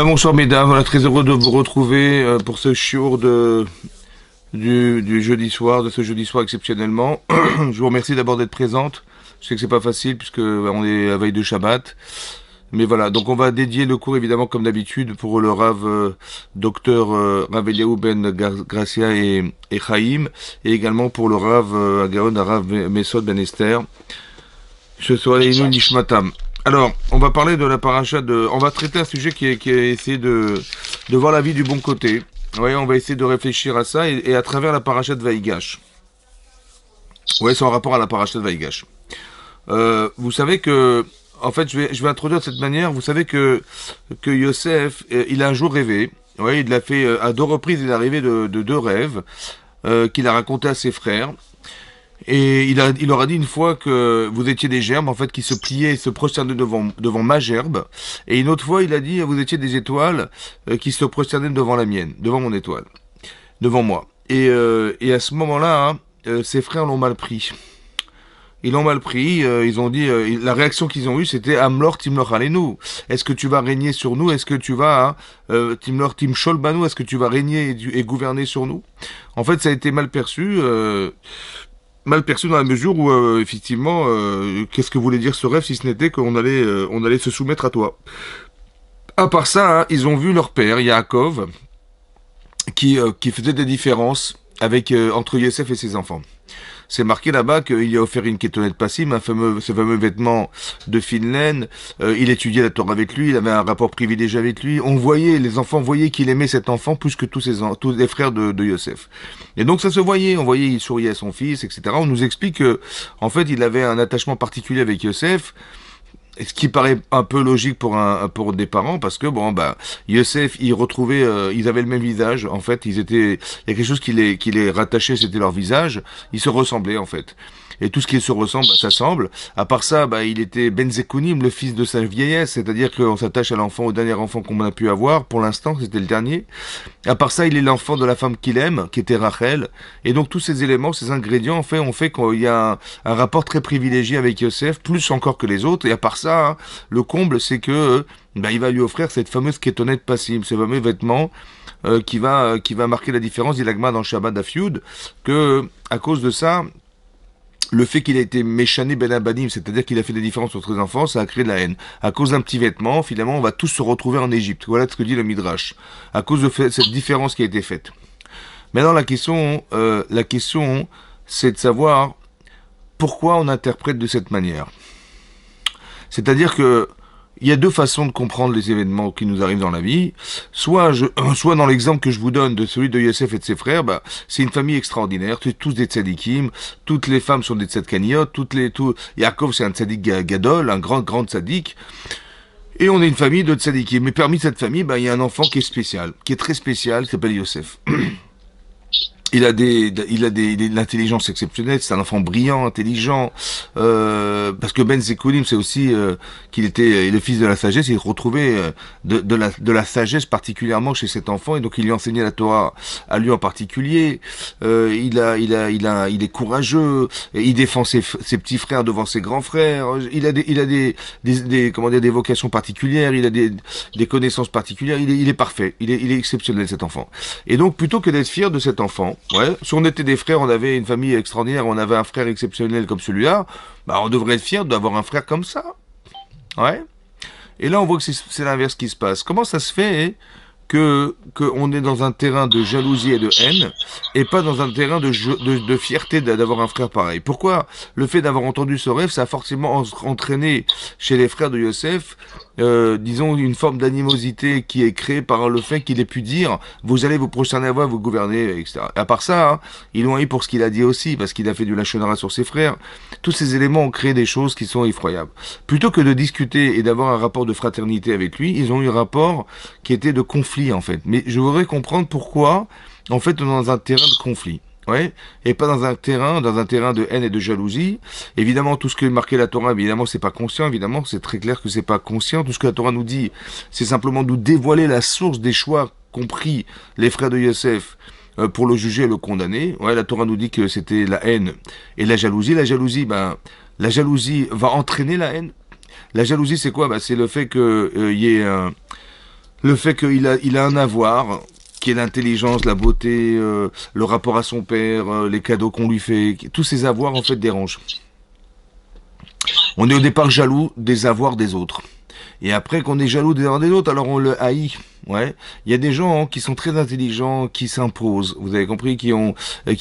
Bonsoir mesdames, voilà, très heureux de vous retrouver pour ce shiur du jeudi soir, de ce jeudi soir exceptionnellement. Je vous remercie d'abord d'être présente. Je sais que c'est pas facile puisque on est à veille de Shabbat. Mais voilà, donc on va dédier le cours évidemment comme d'habitude pour le Rav docteur Rav Eliaou Ben Gracia et Chaim, et également pour le Rav Agaon Rav Mesod Ben Esther. Je serai Leinu Nishmatam. Alors, on va parler de la paracha de... On va traiter un sujet qui est essayer de voir la vie du bon côté. Ouais, on va essayer de réfléchir à ça et à travers la paracha de Vaïgash. Ouais, c'est en rapport à la paracha de Vaïgash. Vous savez que... En fait, je vais introduire de cette manière. Vous savez que Yosef, il a un jour rêvé. Ouais, il l'a fait à deux reprises. Il est arrivé de deux rêves qu'il a raconté à ses frères. Et il leur a dit une fois que vous étiez des gerbes, en fait, qui se pliaient et se prosternaient devant ma gerbe. Et une autre fois, il a dit, vous étiez des étoiles qui se prosternaient devant la mienne, devant mon étoile, devant moi. Et à ce moment-là, hein, ses frères l'ont mal pris. Ils l'ont mal pris, ils ont dit, la réaction qu'ils ont eue, c'était Amlor Timlor Alenu. Est-ce que tu vas régner sur nous? Est-ce que tu vas, Timlor Timshol Banu, est-ce que tu vas régner et gouverner sur nous? En fait, ça a été mal perçu dans la mesure où effectivement qu'est-ce que voulait dire ce rêve si ce n'était on allait se soumettre à toi. À part ça, hein, ils ont vu leur père Yaakov qui faisait des différences avec entre Yosef et ses enfants. C'est marqué là-bas qu'il a offert une kétonette passim, ce fameux vêtement de fine laine. Il étudiait la Torah avec lui, il avait un rapport privilégié avec lui. Les enfants voyaient qu'il aimait cet enfant plus que tous les frères de Yosef. Et donc ça se voyait, on voyait il souriait à son fils, etc. On nous explique que, en fait, il avait un attachement particulier avec Yosef. Ce qui paraît un peu logique pour des parents, parce que Yosef, ils avaient le même visage, en fait, il y a quelque chose qui les rattachait, c'était leur visage, ils se ressemblaient, en fait. Et tout ce qui se ressemble, ça semble. À part ça, il était Ben Zekounim, le fils de sa vieillesse, c'est-à-dire qu'on s'attache à l'enfant, au dernier enfant qu'on a pu avoir, pour l'instant, c'était le dernier. À part ça, il est l'enfant de la femme qu'il aime, qui était Rachel. Et donc tous ces éléments, ces ingrédients, en fait, ont fait qu'il y a un rapport très privilégié avec Yosef, plus encore que les autres. Et à part ça, hein, le comble, c'est que il va lui offrir cette fameuse kétonette passive, ce fameux vêtement qui va marquer la différence, dit l'Agma dans Shabbat d'Afioud, que à cause de ça, le fait qu'il a été méchané ben abanim, c'est-à-dire qu'il a fait des différences entre les enfants, ça a créé de la haine. À cause d'un petit vêtement, finalement, on va tous se retrouver en Égypte. Voilà ce que dit le Midrash. À cause de cette différence qui a été faite. Maintenant, la question, c'est de savoir pourquoi on interprète de cette manière. C'est-à-dire que il y a deux façons de comprendre les événements qui nous arrivent dans la vie. Soit dans l'exemple que je vous donne de celui de Yosef et de ses frères, c'est une famille extraordinaire, tous des tzadikim, toutes les femmes sont des tzadkaniot, Yaakov c'est un tzadik gadol, un grand tzadik, et on est une famille de tzadikim. Mais parmi cette famille, il y a un enfant qui est spécial, qui est très spécial, qui s'appelle Yosef. Il a de l'intelligence exceptionnelle, c'est un enfant brillant, intelligent, parce que Ben Zekoulim, c'est aussi qu'il était le fils de la sagesse, il retrouvait de la sagesse particulièrement chez cet enfant, et donc il lui enseignait la Torah à lui en particulier. Il est courageux, il défend ses petits frères devant ses grands frères. Il a des vocations particulières, il a des connaissances particulières. Il est parfait, il est exceptionnel cet enfant. Et donc plutôt que d'être fier de cet enfant, ouais, si on était des frères, on avait une famille extraordinaire, on avait un frère exceptionnel comme celui-là, on devrait être fier d'avoir un frère comme ça. Ouais. Et là, on voit que c'est l'inverse qui se passe. Comment ça se fait qu'on est dans un terrain de jalousie et de haine, et pas dans un terrain de fierté d'avoir un frère pareil? Pourquoi le fait d'avoir entendu ce rêve, ça a forcément entraîné chez les frères de Yosef, disons, une forme d'animosité qui est créée par le fait qu'il ait pu dire vous allez vous prosterner à moi, vous gouverner, etc. À part ça, hein, ils l'ont haï pour ce qu'il a dit aussi, parce qu'il a fait du lachonara sur ses frères. Tous ces éléments ont créé des choses qui sont effroyables. Plutôt que de discuter et d'avoir un rapport de fraternité avec lui, ils ont eu un rapport qui était de conflit, en fait. Mais je voudrais comprendre pourquoi, en fait, on est dans un terrain de conflit. Ouais, et pas dans un terrain de haine et de jalousie. Évidemment, tout ce que marquait la Torah, évidemment, c'est pas conscient, évidemment, c'est très clair que c'est pas conscient. Tout ce que la Torah nous dit, c'est simplement nous dévoiler la source des choix qu'ont pris les frères de Yosef pour le juger et le condamner. Ouais, la Torah nous dit que c'était la haine et la jalousie. La jalousie va entraîner la haine. La jalousie, c'est quoi? C'est le fait que y ait Le fait il a un avoir, qui est l'intelligence, la beauté, le rapport à son père, les cadeaux qu'on lui fait, tous ces avoirs en fait dérangent. On est au départ jaloux des avoirs des autres. Et après qu'on est jaloux des avoirs des autres, alors on le haït. Ouais. Il y a des gens qui sont très intelligents, qui s'imposent. Vous avez compris, qui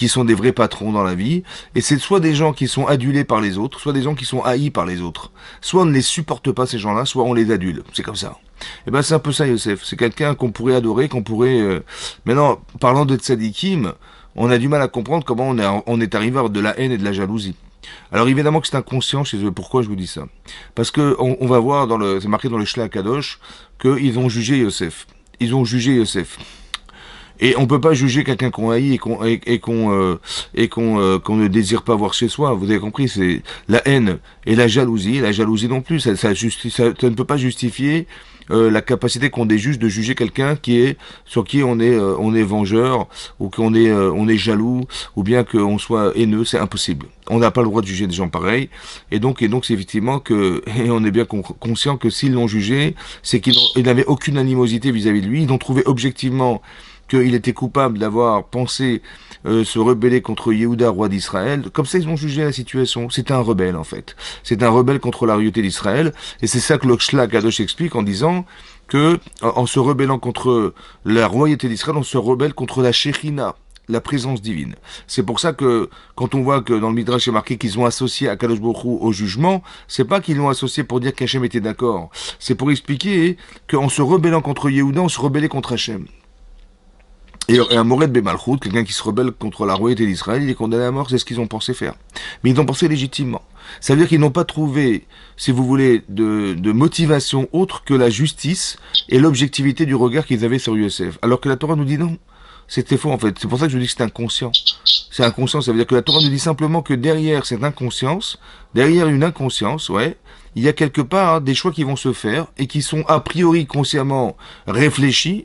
sont des vrais patrons dans la vie. Et c'est soit des gens qui sont adulés par les autres, soit des gens qui sont haïs par les autres. Soit on ne les supporte pas ces gens-là, soit on les adule. C'est comme ça. Et ben c'est un peu ça, Youssef. C'est quelqu'un qu'on pourrait adorer, qu'on pourrait. Maintenant, parlant de tzadikim, on a du mal à comprendre comment on est arrivé à avoir de la haine et de la jalousie. Alors évidemment que c'est inconscient chez eux. Pourquoi je vous dis ça? Parce que on va voir c'est marqué dans le Shla Kadosh qu'ils ont jugé Yosef. Ils ont jugé Yosef. Et on peut pas juger quelqu'un qu'on haït qu'on ne désire pas voir chez soi. Vous avez compris, c'est la haine et la jalousie. La jalousie non plus, ça ne peut pas justifier la capacité qu'ont des juges de juger quelqu'un sur qui on est vengeur ou on est jaloux ou bien qu'on soit haineux. C'est impossible. On n'a pas le droit de juger des gens pareils. Et donc c'est effectivement et on est bien conscient que s'ils l'ont jugé, c'est qu'ils n'avaient aucune animosité vis-à-vis de lui. Ils ont trouvé objectivement qu'il était coupable d'avoir pensé se rebeller contre Yehuda, roi d'Israël. Comme ça, ils ont jugé la situation. C'est un rebelle, en fait. C'est un rebelle contre la royauté d'Israël. Et c'est ça que le Shla Kadosh explique en disant que, en se rebellant contre la royauté d'Israël, on se rebelle contre la Shekhinah, la présence divine. C'est pour ça que, quand on voit que dans le Midrash est marqué qu'ils ont associé Akadosh Baruch Hu au jugement, c'est pas qu'ils l'ont associé pour dire qu'Hachem était d'accord. C'est pour expliquer qu'en se rebellant contre Yehuda, on se rebellait contre Hachem. Et un Mored Bemalchut, quelqu'un qui se rebelle contre la royauté d'Israël, il est condamné à mort, c'est ce qu'ils ont pensé faire. Mais ils ont pensé légitimement. Ça veut dire qu'ils n'ont pas trouvé, si vous voulez, de motivation autre que la justice et l'objectivité du regard qu'ils avaient sur Yosef. Alors que la Torah nous dit non. C'était faux en fait. C'est pour ça que je dis que c'est inconscient. C'est inconscient, ça veut dire que la Torah nous dit simplement que derrière cette inconscience, derrière une inconscience, ouais, il y a quelque part des choix qui vont se faire et qui sont a priori consciemment réfléchis,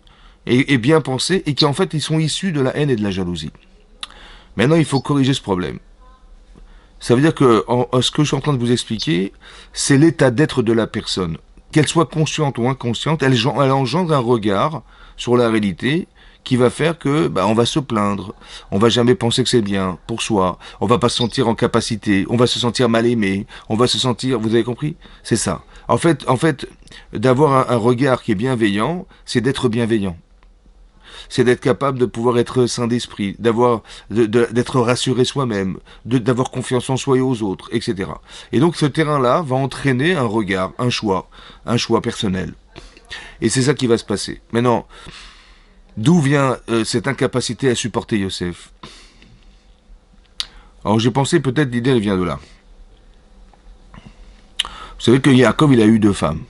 et bien pensés, et qui en fait ils sont issus de la haine et de la jalousie. Maintenant, il faut corriger ce problème. Ça veut dire que ce que je suis en train de vous expliquer, c'est l'état d'être de la personne. Qu'elle soit consciente ou inconsciente, elle engendre un regard sur la réalité qui va faire que on va se plaindre, on va jamais penser que c'est bien pour soi, on va pas se sentir en capacité, on va se sentir mal aimé, on va se sentir, vous avez compris? C'est ça. En fait, d'avoir un regard qui est bienveillant, c'est d'être bienveillant. C'est d'être capable de pouvoir être saint d'esprit, d'être rassuré soi-même, d'avoir confiance en soi et aux autres, etc. Et donc ce terrain-là va entraîner un regard, un choix personnel. Et c'est ça qui va se passer. Maintenant, d'où vient cette incapacité à supporter Yosef? Alors j'ai pensé peut-être l'idée elle vient de là. Vous savez que Yaakov il a eu 2 femmes.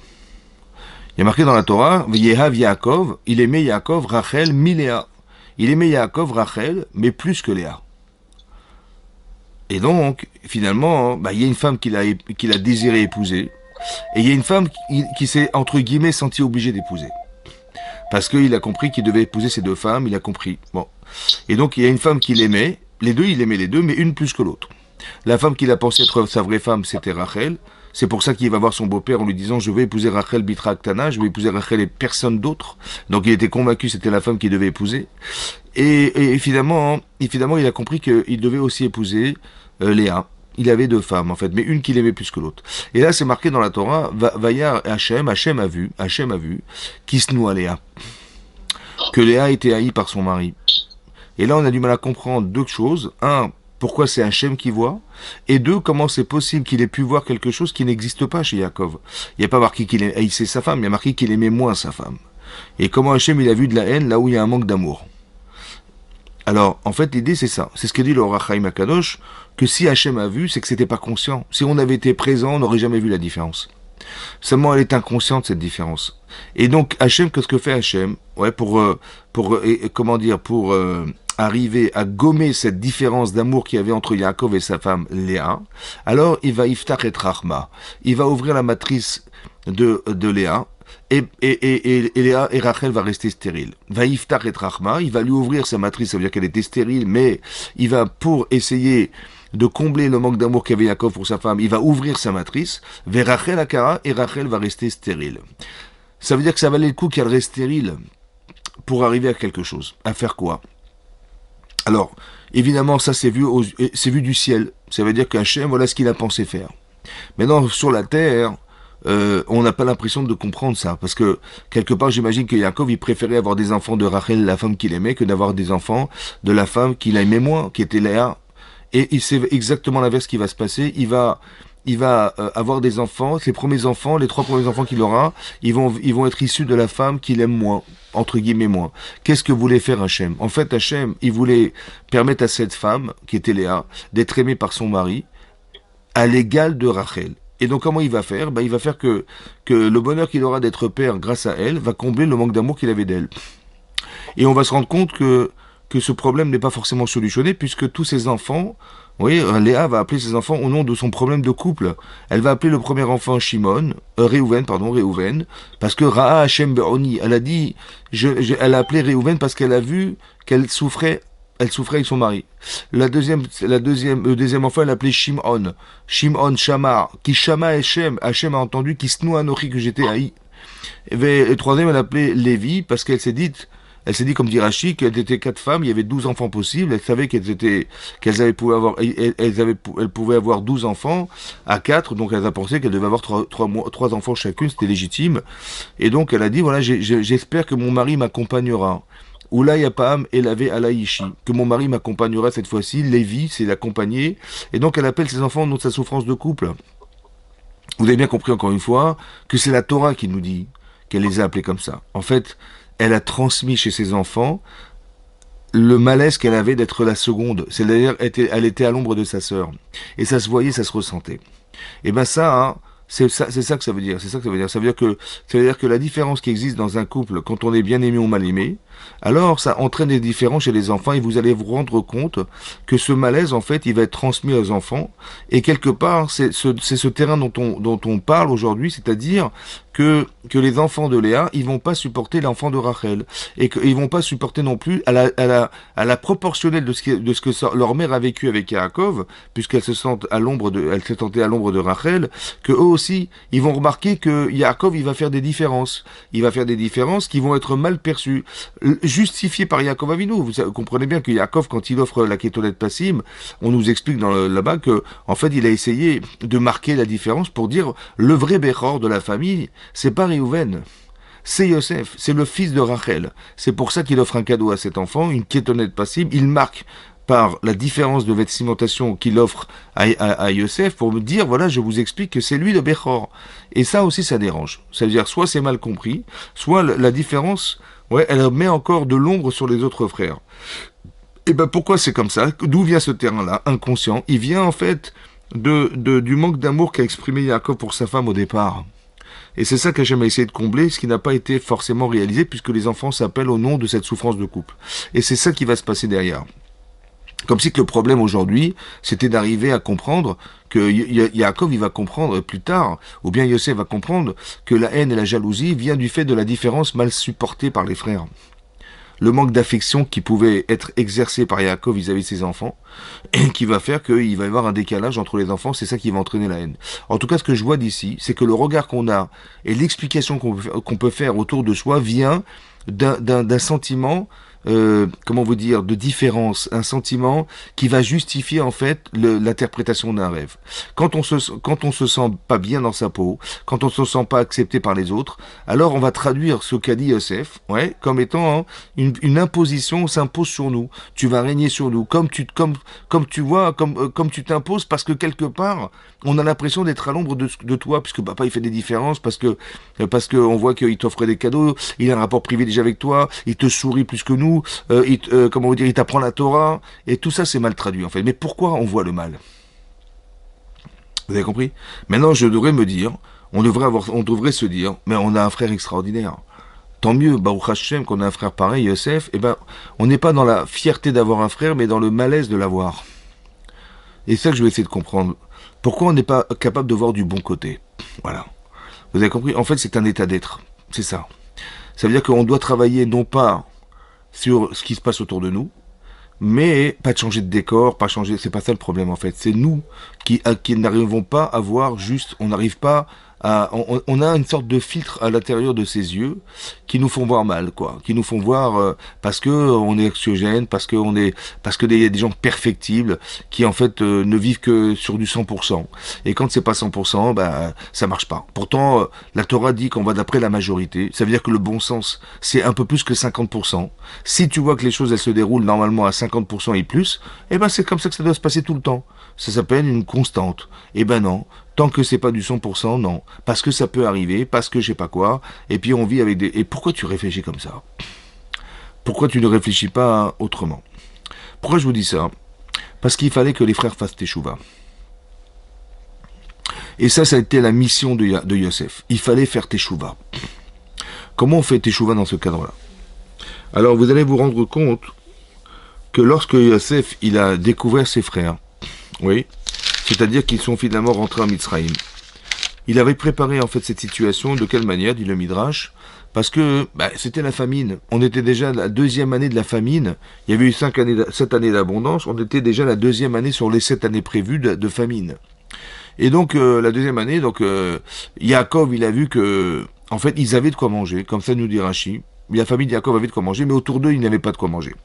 Il y a marqué dans la Torah, Yehav Yaakov, il aimait Yaakov, Rachel, Miléa. Il aimait Yaakov, Rachel, mais plus que Léa. Et donc, finalement, il y a une femme qu'il a désiré épouser, et il y a une femme qui s'est, entre guillemets, sentie obligée d'épouser. Parce qu'il a compris qu'il devait épouser ces 2 femmes, il a compris. Bon. Et donc, il y a une femme qu'il aimait, il aimait les 2, mais une plus que l'autre. La femme qu'il a pensé être sa vraie femme, c'était Rachel. C'est pour ça qu'il va voir son beau-père en lui disant « Je vais épouser Rachel Bitra Aktana, je vais épouser Rachel et personne d'autre. » Donc il était convaincu que c'était la femme qu'il devait épouser. Et finalement, il a compris qu'il devait aussi épouser Léa. Il avait 2 femmes en fait, mais une qu'il aimait plus que l'autre. Et là c'est marqué dans la Torah, Vayar Hachem a vu, Kisnu à Léa. Que Léa était haïe par son mari. Et là on a du mal à comprendre 2 choses. Un, pourquoi c'est Hachem qui voit, et 2, comment c'est possible qu'il ait pu voir quelque chose qui n'existe pas chez Yaakov. Il n'y a pas marqué qu'il haïssait sa femme, il y a marqué qu'il aimait moins sa femme. Et comment Hachem il a vu de la haine là où il y a un manque d'amour. Alors, en fait, l'idée c'est ça. C'est ce que dit le Ohr HaChaim HaKadosh, que si Hachem a vu, c'est que c'était pas conscient. Si on avait été présent, on n'aurait jamais vu la différence. Seulement, elle est inconsciente, cette différence. Et donc, Hachem, qu'est-ce que fait Hachem? Ouais, pour arriver à gommer cette différence d'amour qu'il y avait entre Yaakov et sa femme Léa, alors il va Iftach et Rachma. Il va ouvrir la matrice de Léa, et Léa et Rachel va rester stérile. Va Iftach et Rachma, il va lui ouvrir sa matrice, ça veut dire qu'elle était stérile, mais il va, pour essayer de combler le manque d'amour qu'avait Yaakov pour sa femme, il va ouvrir sa matrice, vers Rachel Akara, et Rachel va rester stérile. Ça veut dire que ça valait le coup qu'elle reste stérile pour arriver à quelque chose. À faire quoi? Alors, évidemment, ça c'est vu du ciel. Ça veut dire qu'Hachem, voilà ce qu'il a pensé faire. Maintenant, sur la terre, on n'a pas l'impression de comprendre ça. Parce que, quelque part, j'imagine que Yaakov, il préférait avoir des enfants de Rachel, la femme qu'il aimait, que d'avoir des enfants de la femme qu'il aimait moins, qui était Léa. Et il sait exactement l'inverse qui va se passer. Il va avoir des enfants. Ses premiers enfants, les 3 premiers enfants qu'il aura, ils vont être issus de la femme qu'il aime moins, entre guillemets moins. Qu'est-ce que voulait faire Hachem? En fait, Hachem, il voulait permettre à cette femme, qui était Léa, d'être aimée par son mari, à l'égal de Rachel. Et donc comment il va faire? Il va faire que le bonheur qu'il aura d'être père grâce à elle va combler le manque d'amour qu'il avait d'elle. Et on va se rendre compte que ce problème n'est pas forcément solutionné puisque tous ses enfants, oui, Léa va appeler ses enfants au nom de son problème de couple. Elle va appeler le premier enfant Shimon, Réhouven, parce que Ra'a Hashem Be'oni, elle a dit, elle a appelé Réhouven parce qu'elle a vu qu'elle souffrait. Elle souffrait avec son mari. Le deuxième enfant, elle l'appelait Shimon. Shimon Shamar. Qui Shama Hashem. Hashem a entendu qui Snou Anochi que j'étais haï. Et le troisième, elle l'appelait Lévi parce elle s'est dit comme dit Rashi, qu'elles étaient 4 femmes, il y avait 12 enfants possibles. Elle savait elles pouvaient avoir 12 enfants à 4, donc elle a pensé qu'elle devait avoir 3 enfants chacune, c'était légitime. Et donc elle a dit, voilà, j'espère que mon mari m'accompagnera. Oulay Apam Elavé Alaïchi, que mon mari m'accompagnera cette fois-ci. Lévi, c'est l'accompagner. Et donc elle appelle ses enfants au nom de sa souffrance de couple. Vous avez bien compris encore une fois que c'est la Torah qui nous dit qu'elle les a appelés comme ça. En fait, elle a transmis chez ses enfants le malaise qu'elle avait d'être la seconde. C'est-à-dire, elle était à l'ombre de sa sœur. Et ça se voyait, ça se ressentait. Et ben ça, hein, c'est ça que ça veut dire. C'est ça que ça veut dire. Ça veut dire que la différence qui existe dans un couple quand on est bien aimé ou mal aimé, alors ça entraîne des différences chez les enfants et vous allez vous rendre compte que ce malaise, en fait, il va être transmis aux enfants. Et quelque part, c'est ce terrain dont on parle aujourd'hui, c'est-à-dire que les enfants de Léa, ils vont pas supporter l'enfant de Rachel. Et qu'ils vont pas supporter non plus à la proportionnelle de ce que leur mère a vécu avec Yaakov, puisqu'elle se sent elle se sentait à l'ombre de Rachel, que eux aussi, ils vont remarquer que Yaakov, il va faire des différences. Il va faire des différences qui vont être mal perçues, justifiées par Yaakov Avinu. Vous comprenez bien que Yaakov, quand il offre la kétolet passim, on nous explique là-bas que, en fait, il a essayé de marquer la différence pour dire le vrai Bechor de la famille, c'est pas Réhouven. C'est Yosef, c'est le fils de Rachel. C'est pour ça qu'il offre un cadeau à cet enfant, une kétonnette passible. Il marque par la différence de vestimentation qu'il offre à Yosef pour me dire, voilà, je vous explique que c'est lui le Bechor. Et ça aussi, ça dérange. Ça veut dire, soit c'est mal compris, soit la différence, ouais, elle met encore de l'ombre sur les autres frères. Et ben pourquoi c'est comme ça? D'où vient ce terrain-là, inconscient? Il vient en fait du manque d'amour qu'a exprimé Yaakov pour sa femme au départ. Et c'est ça qu'Hachem a essayé de combler, ce qui n'a pas été forcément réalisé, puisque les enfants s'appellent au nom de cette souffrance de couple. Et c'est ça qui va se passer derrière. Comme si que le problème aujourd'hui, c'était d'arriver à comprendre que Yaakov, il va comprendre plus tard, ou bien Yosef va comprendre que la haine et la jalousie vient du fait de la différence mal supportée par les frères. Le manque d'affection qui pouvait être exercé par Yaakov vis-à-vis de ses enfants, et qui va faire qu'il va y avoir un décalage entre les enfants, c'est ça qui va entraîner la haine. En tout cas, ce que je vois d'ici, c'est que le regard qu'on a et l'explication qu'on peut faire autour de soi vient d'un sentiment, comment vous dire, de différence, un sentiment qui va justifier en fait l'interprétation d'un rêve. Quand on se sent pas bien dans sa peau, quand on se sent pas accepté par les autres, alors on va traduire ce qu'a dit Yosef, ouais, comme étant une imposition s'impose sur nous. Tu vas régner sur nous, comme tu vois, comme tu t'imposes parce que quelque part on a l'impression d'être à l'ombre de toi, puisque papa il fait des différences, parce que on voit qu'il t'offre des cadeaux, il a un rapport privilégié avec toi, il te sourit plus que nous, comment vous dire, il t'apprend la Torah, et tout ça c'est mal traduit en fait. Mais pourquoi on voit le mal? Vous avez compris? Maintenant je devrais me dire, on devrait se dire, mais on a un frère extraordinaire. Tant mieux, Baruch Hashem, qu'on a un frère pareil, Yosef, on n'est pas dans la fierté d'avoir un frère, mais dans le malaise de l'avoir. Et c'est ça que je vais essayer de comprendre. Pourquoi on n'est pas capable de voir du bon côté? Voilà. Vous avez compris? En fait, c'est un état d'être. C'est ça. Ça veut dire qu'on doit travailler non pas sur ce qui se passe autour de nous, mais pas de changer de décor, pas changer. C'est pas ça le problème en fait. C'est nous qui n'arrivons pas à voir juste. On n'arrive pas on a une sorte de filtre à l'intérieur de ses yeux qui nous font voir mal, quoi, qui nous font voir parce que on est anxiogène, parce que y a des gens perfectibles qui en fait ne vivent que sur du 100%. Et quand c'est pas 100%, bah ça marche pas. Pourtant, la Torah dit qu'on va d'après la majorité. Ça veut dire que le bon sens, c'est un peu plus que 50%. Si tu vois que les choses elles se déroulent normalement à 50% et plus, eh ben c'est comme ça que ça doit se passer tout le temps. Ça s'appelle une constante. Eh ben non. Tant que c'est pas du 100%, non. Parce que ça peut arriver, parce que je sais pas quoi. Et puis on vit avec des... Et pourquoi tu réfléchis comme ça? Pourquoi tu ne réfléchis pas autrement? Pourquoi je vous dis ça? Parce qu'il fallait que les frères fassent teshuva. Et ça a été la mission de Yosef. Il fallait faire teshuva. Comment on fait teshuva dans ce cadre-là? Alors vous allez vous rendre compte que lorsque Yosef il a découvert ses frères, oui, c'est-à-dire qu'ils sont finalement rentrés en Mitzrayim, il avait préparé en fait cette situation de quelle manière, dit le Midrash, parce que c'était la famine. On était déjà la deuxième année de la famine. Il y avait eu 7 années d'abondance. On était déjà la deuxième année sur les 7 années prévues de famine. Et donc la deuxième année, donc Yaakov, il a vu que en fait ils avaient de quoi manger, comme ça nous dit Rashi. La famille de Yaakov avait de quoi manger, mais autour d'eux, ils n'avaient pas de quoi manger.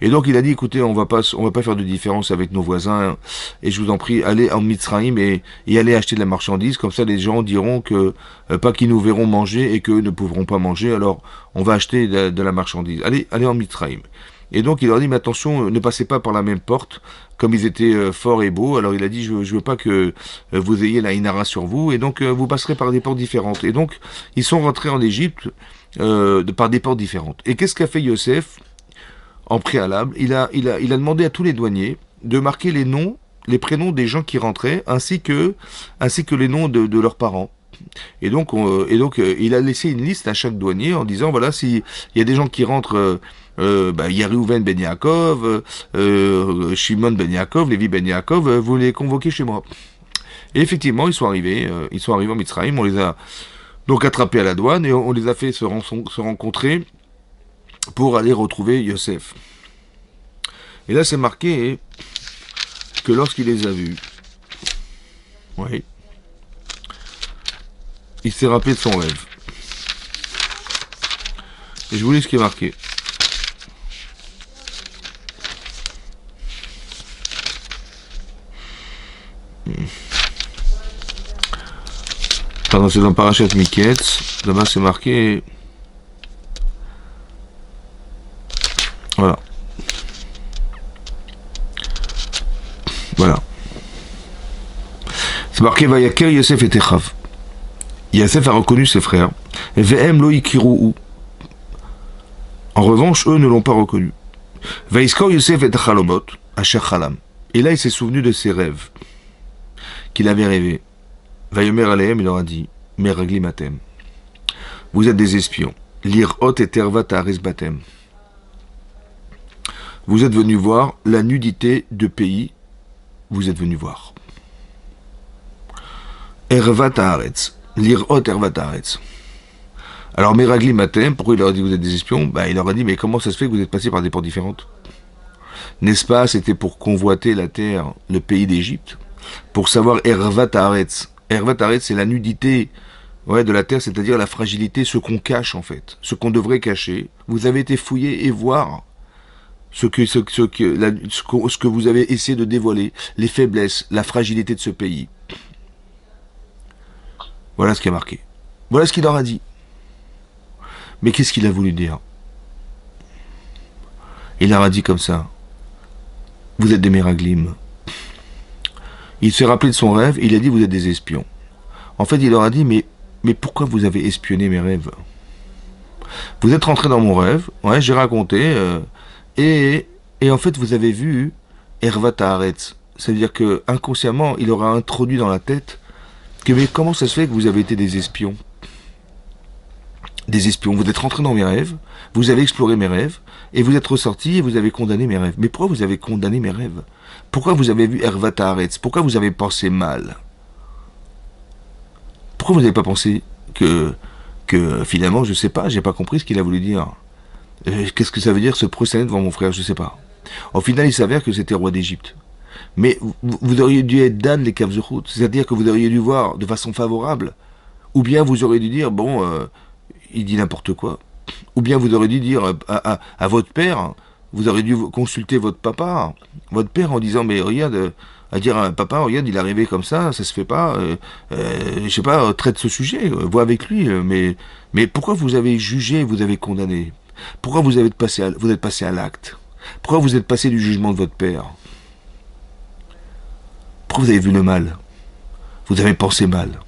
Et donc, il a dit, écoutez, on va pas faire de différence avec nos voisins, et je vous en prie, allez en Mitzrayim et allez acheter de la marchandise, comme ça, les gens diront que, pas qu'ils nous verront manger et qu'eux ne pourront pas manger, alors, on va acheter de la marchandise. Allez en Mitzrayim. Et donc, il leur dit, mais attention, ne passez pas par la même porte, comme ils étaient forts et beaux, alors il a dit, je veux pas que vous ayez la Inara sur vous, et donc, vous passerez par des portes différentes. Et donc, ils sont rentrés en Égypte, par des portes différentes. Et qu'est-ce qu'a fait Yosef en préalable? Il a demandé à tous les douaniers de marquer les prénoms des gens qui rentraient, ainsi que les noms de leurs parents. Et donc, il a laissé une liste à chaque douanier en disant, voilà, s'il y a des gens qui rentrent, il y a Reuven ben Yaakov, Shimon ben Yaakov, Lévi ben Yaakov, vous les convoquez chez moi. Et effectivement, ils sont arrivés en Mitzrayim, on les a donc attrapés à la douane et on les a fait se rencontrer pour aller retrouver Yosef. Et là, c'est marqué que lorsqu'il les a vus, oui, il s'est rappelé de son rêve. Et je vous lis ce qui est marqué. Pardon, c'est dans Parashat Miketz. Là-bas, c'est marqué. Voilà. Voilà. C'est marqué Vayaker Yosef et Techav. Yosef a reconnu ses frères. Ve'em lo ikiru'u. En revanche, eux ne l'ont pas reconnu. Vayiskor Yosef et Chalomot, Asher Chalam. Et là, il s'est souvenu de ses rêves qu'il avait rêvés. Vayomer Aleem, il leur a dit, Meragli Matem. Vous êtes des espions. L'irhot et tervat aris batem. Vous êtes venus voir la nudité de pays. Vous êtes venus voir. Ervat haaretz. L'irhot ervat haaretz. Alors Meragli Matem, pourquoi il leur a dit vous êtes des espions? Il leur a dit mais comment ça se fait que vous êtes passés par des portes différentes? N'est-ce pas, c'était pour convoiter la terre, le pays d'Égypte, pour savoir Ervat haaretz. Ervat haaretz, c'est la nudité de la terre, c'est-à-dire la fragilité, ce qu'on cache en fait, ce qu'on devrait cacher. Vous avez été fouillé et voir ce que vous avez essayé de dévoiler, les faiblesses, la fragilité de ce pays. Voilà ce qui est marqué. Voilà ce qu'il leur a dit. Mais qu'est-ce qu'il a voulu dire? Il leur a dit comme ça. Vous êtes des Meraglim. Il s'est rappelé de son rêve, il a dit vous êtes des espions. En fait, il leur a dit mais pourquoi vous avez espionné mes rêves? Vous êtes rentré dans mon rêve, ouais, j'ai raconté, et en fait vous avez vu Ervat haaretz. C'est-à-dire que inconsciemment, il aura introduit dans la tête que mais comment ça se fait que vous avez été des espions? Des espions, vous êtes rentré dans mes rêves, vous avez exploré mes rêves, et vous êtes ressorti et vous avez condamné mes rêves. Mais pourquoi vous avez condamné mes rêves? Pourquoi vous avez vu Ervat haaretz? Pourquoi vous avez pensé mal? Pourquoi vous n'avez pas pensé que finalement, je sais pas, j'ai pas compris ce qu'il a voulu dire. Qu'est-ce que ça veut dire se prosterner devant mon frère? Je sais pas. Au final, il s'avère que c'était roi d'Égypte. Mais vous auriez dû être Dan les Kavzurut, c'est-à-dire que vous auriez dû voir de façon favorable. Ou bien vous aurez dû dire, bon, il dit n'importe quoi. Ou bien vous aurez dû dire à votre père, vous aurez dû consulter votre père en disant, mais regarde, à dire à papa, regarde, il est arrivé comme ça se fait pas, je sais pas, traite ce sujet, vois avec lui, mais pourquoi vous avez jugé, vous avez condamné? Pourquoi vous êtes passé à l'acte? Pourquoi vous êtes passé du jugement de votre père? Pourquoi vous avez vu le mal? Vous avez pensé mal.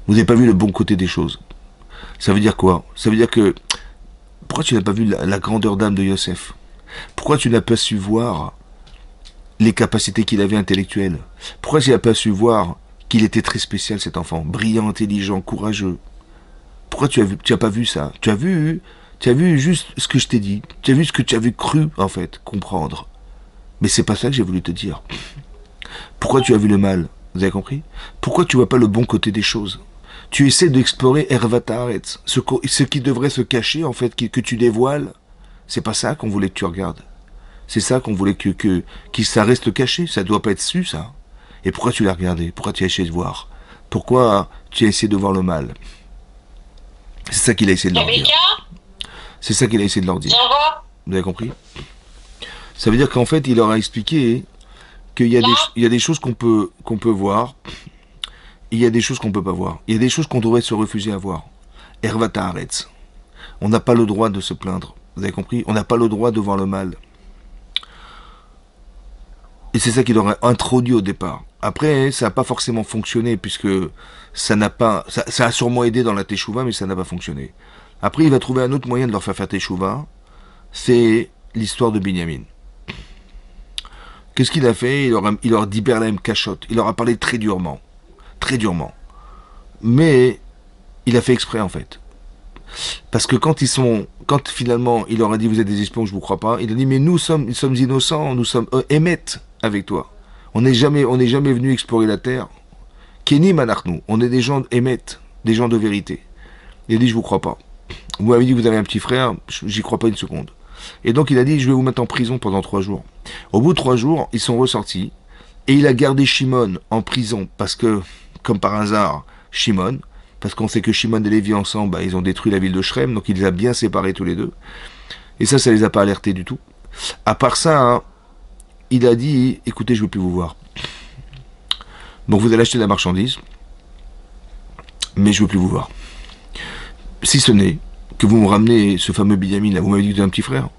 Vous n'avez pas vu le bon côté des choses. Ça veut dire quoi? Ça veut dire que pourquoi tu n'as pas vu la grandeur d'âme de Yosef? Pourquoi tu n'as pas su voir les capacités qu'il avait intellectuelles? Pourquoi tu n'as pas su voir qu'il était très spécial cet enfant? Brillant, intelligent, courageux. Pourquoi tu as pas vu ça? Tu as vu juste ce que je t'ai dit. Tu as vu ce que tu avais cru, en fait, comprendre. Mais c'est pas ça que j'ai voulu te dire. Pourquoi tu as vu le mal? Vous avez compris? Pourquoi tu vois pas le bon côté des choses? Tu essaies d'explorer Hervataretz, ce qui devrait se cacher, en fait, que tu dévoiles. C'est pas ça qu'on voulait que tu regardes. C'est ça qu'on voulait que ça reste caché. Ça doit pas être su, ça. Et pourquoi tu l'as regardé? Pourquoi tu as essayé de voir? Pourquoi tu as essayé de voir le mal? C'est ça qu'il a essayé de leur dire. C'est ça qu'il a essayé de leur dire. Vous avez compris? Ça veut dire qu'en fait, il leur a expliqué qu'il y a des choses qu'on peut voir, et il y a des choses qu'on peut pas voir. Il y a des choses qu'on devrait se refuser à voir. Hervata Haaretz. On n'a pas le droit de se plaindre. Vous avez compris? On n'a pas le droit de voir le mal. Et c'est ça qu'il aurait introduit au départ. Après, ça n'a pas forcément fonctionné, puisque ça a sûrement aidé dans la Teshuvah, mais ça n'a pas fonctionné. Après, il va trouver un autre moyen de leur faire Teshuvah, c'est l'histoire de Binyamin. Qu'est-ce qu'il a fait? Il leur dit Berlaim Kachot. Il leur a parlé très durement. Très durement. Mais il a fait exprès, en fait. Parce que quand finalement, il leur a dit vous êtes des espions, je vous crois pas, il a dit mais nous sommes innocents, nous sommes émettes avec toi. On n'est jamais venu explorer la terre. Kenny Manachnou, on est des gens émettes, des gens de vérité. Il a dit je vous crois pas. Vous m'avez dit que vous avez un petit frère, j'y crois pas une seconde. Et donc il a dit je vais vous mettre en prison pendant 3 jours. Au bout de 3 jours, ils sont ressortis et il a gardé Shimon en prison parce que, comme par hasard, Shimon, parce qu'on sait que Shimon et Lévi ensemble, ils ont détruit la ville de Shrem, donc il les a bien séparés tous les deux. Et ça les a pas alertés du tout. À part ça, il a dit, écoutez, je ne veux plus vous voir. Donc vous allez acheter de la marchandise, mais je ne veux plus vous voir. Si ce n'est que vous me ramenez ce fameux Binyamin, là, vous m'avez dit que vous avez un petit frère,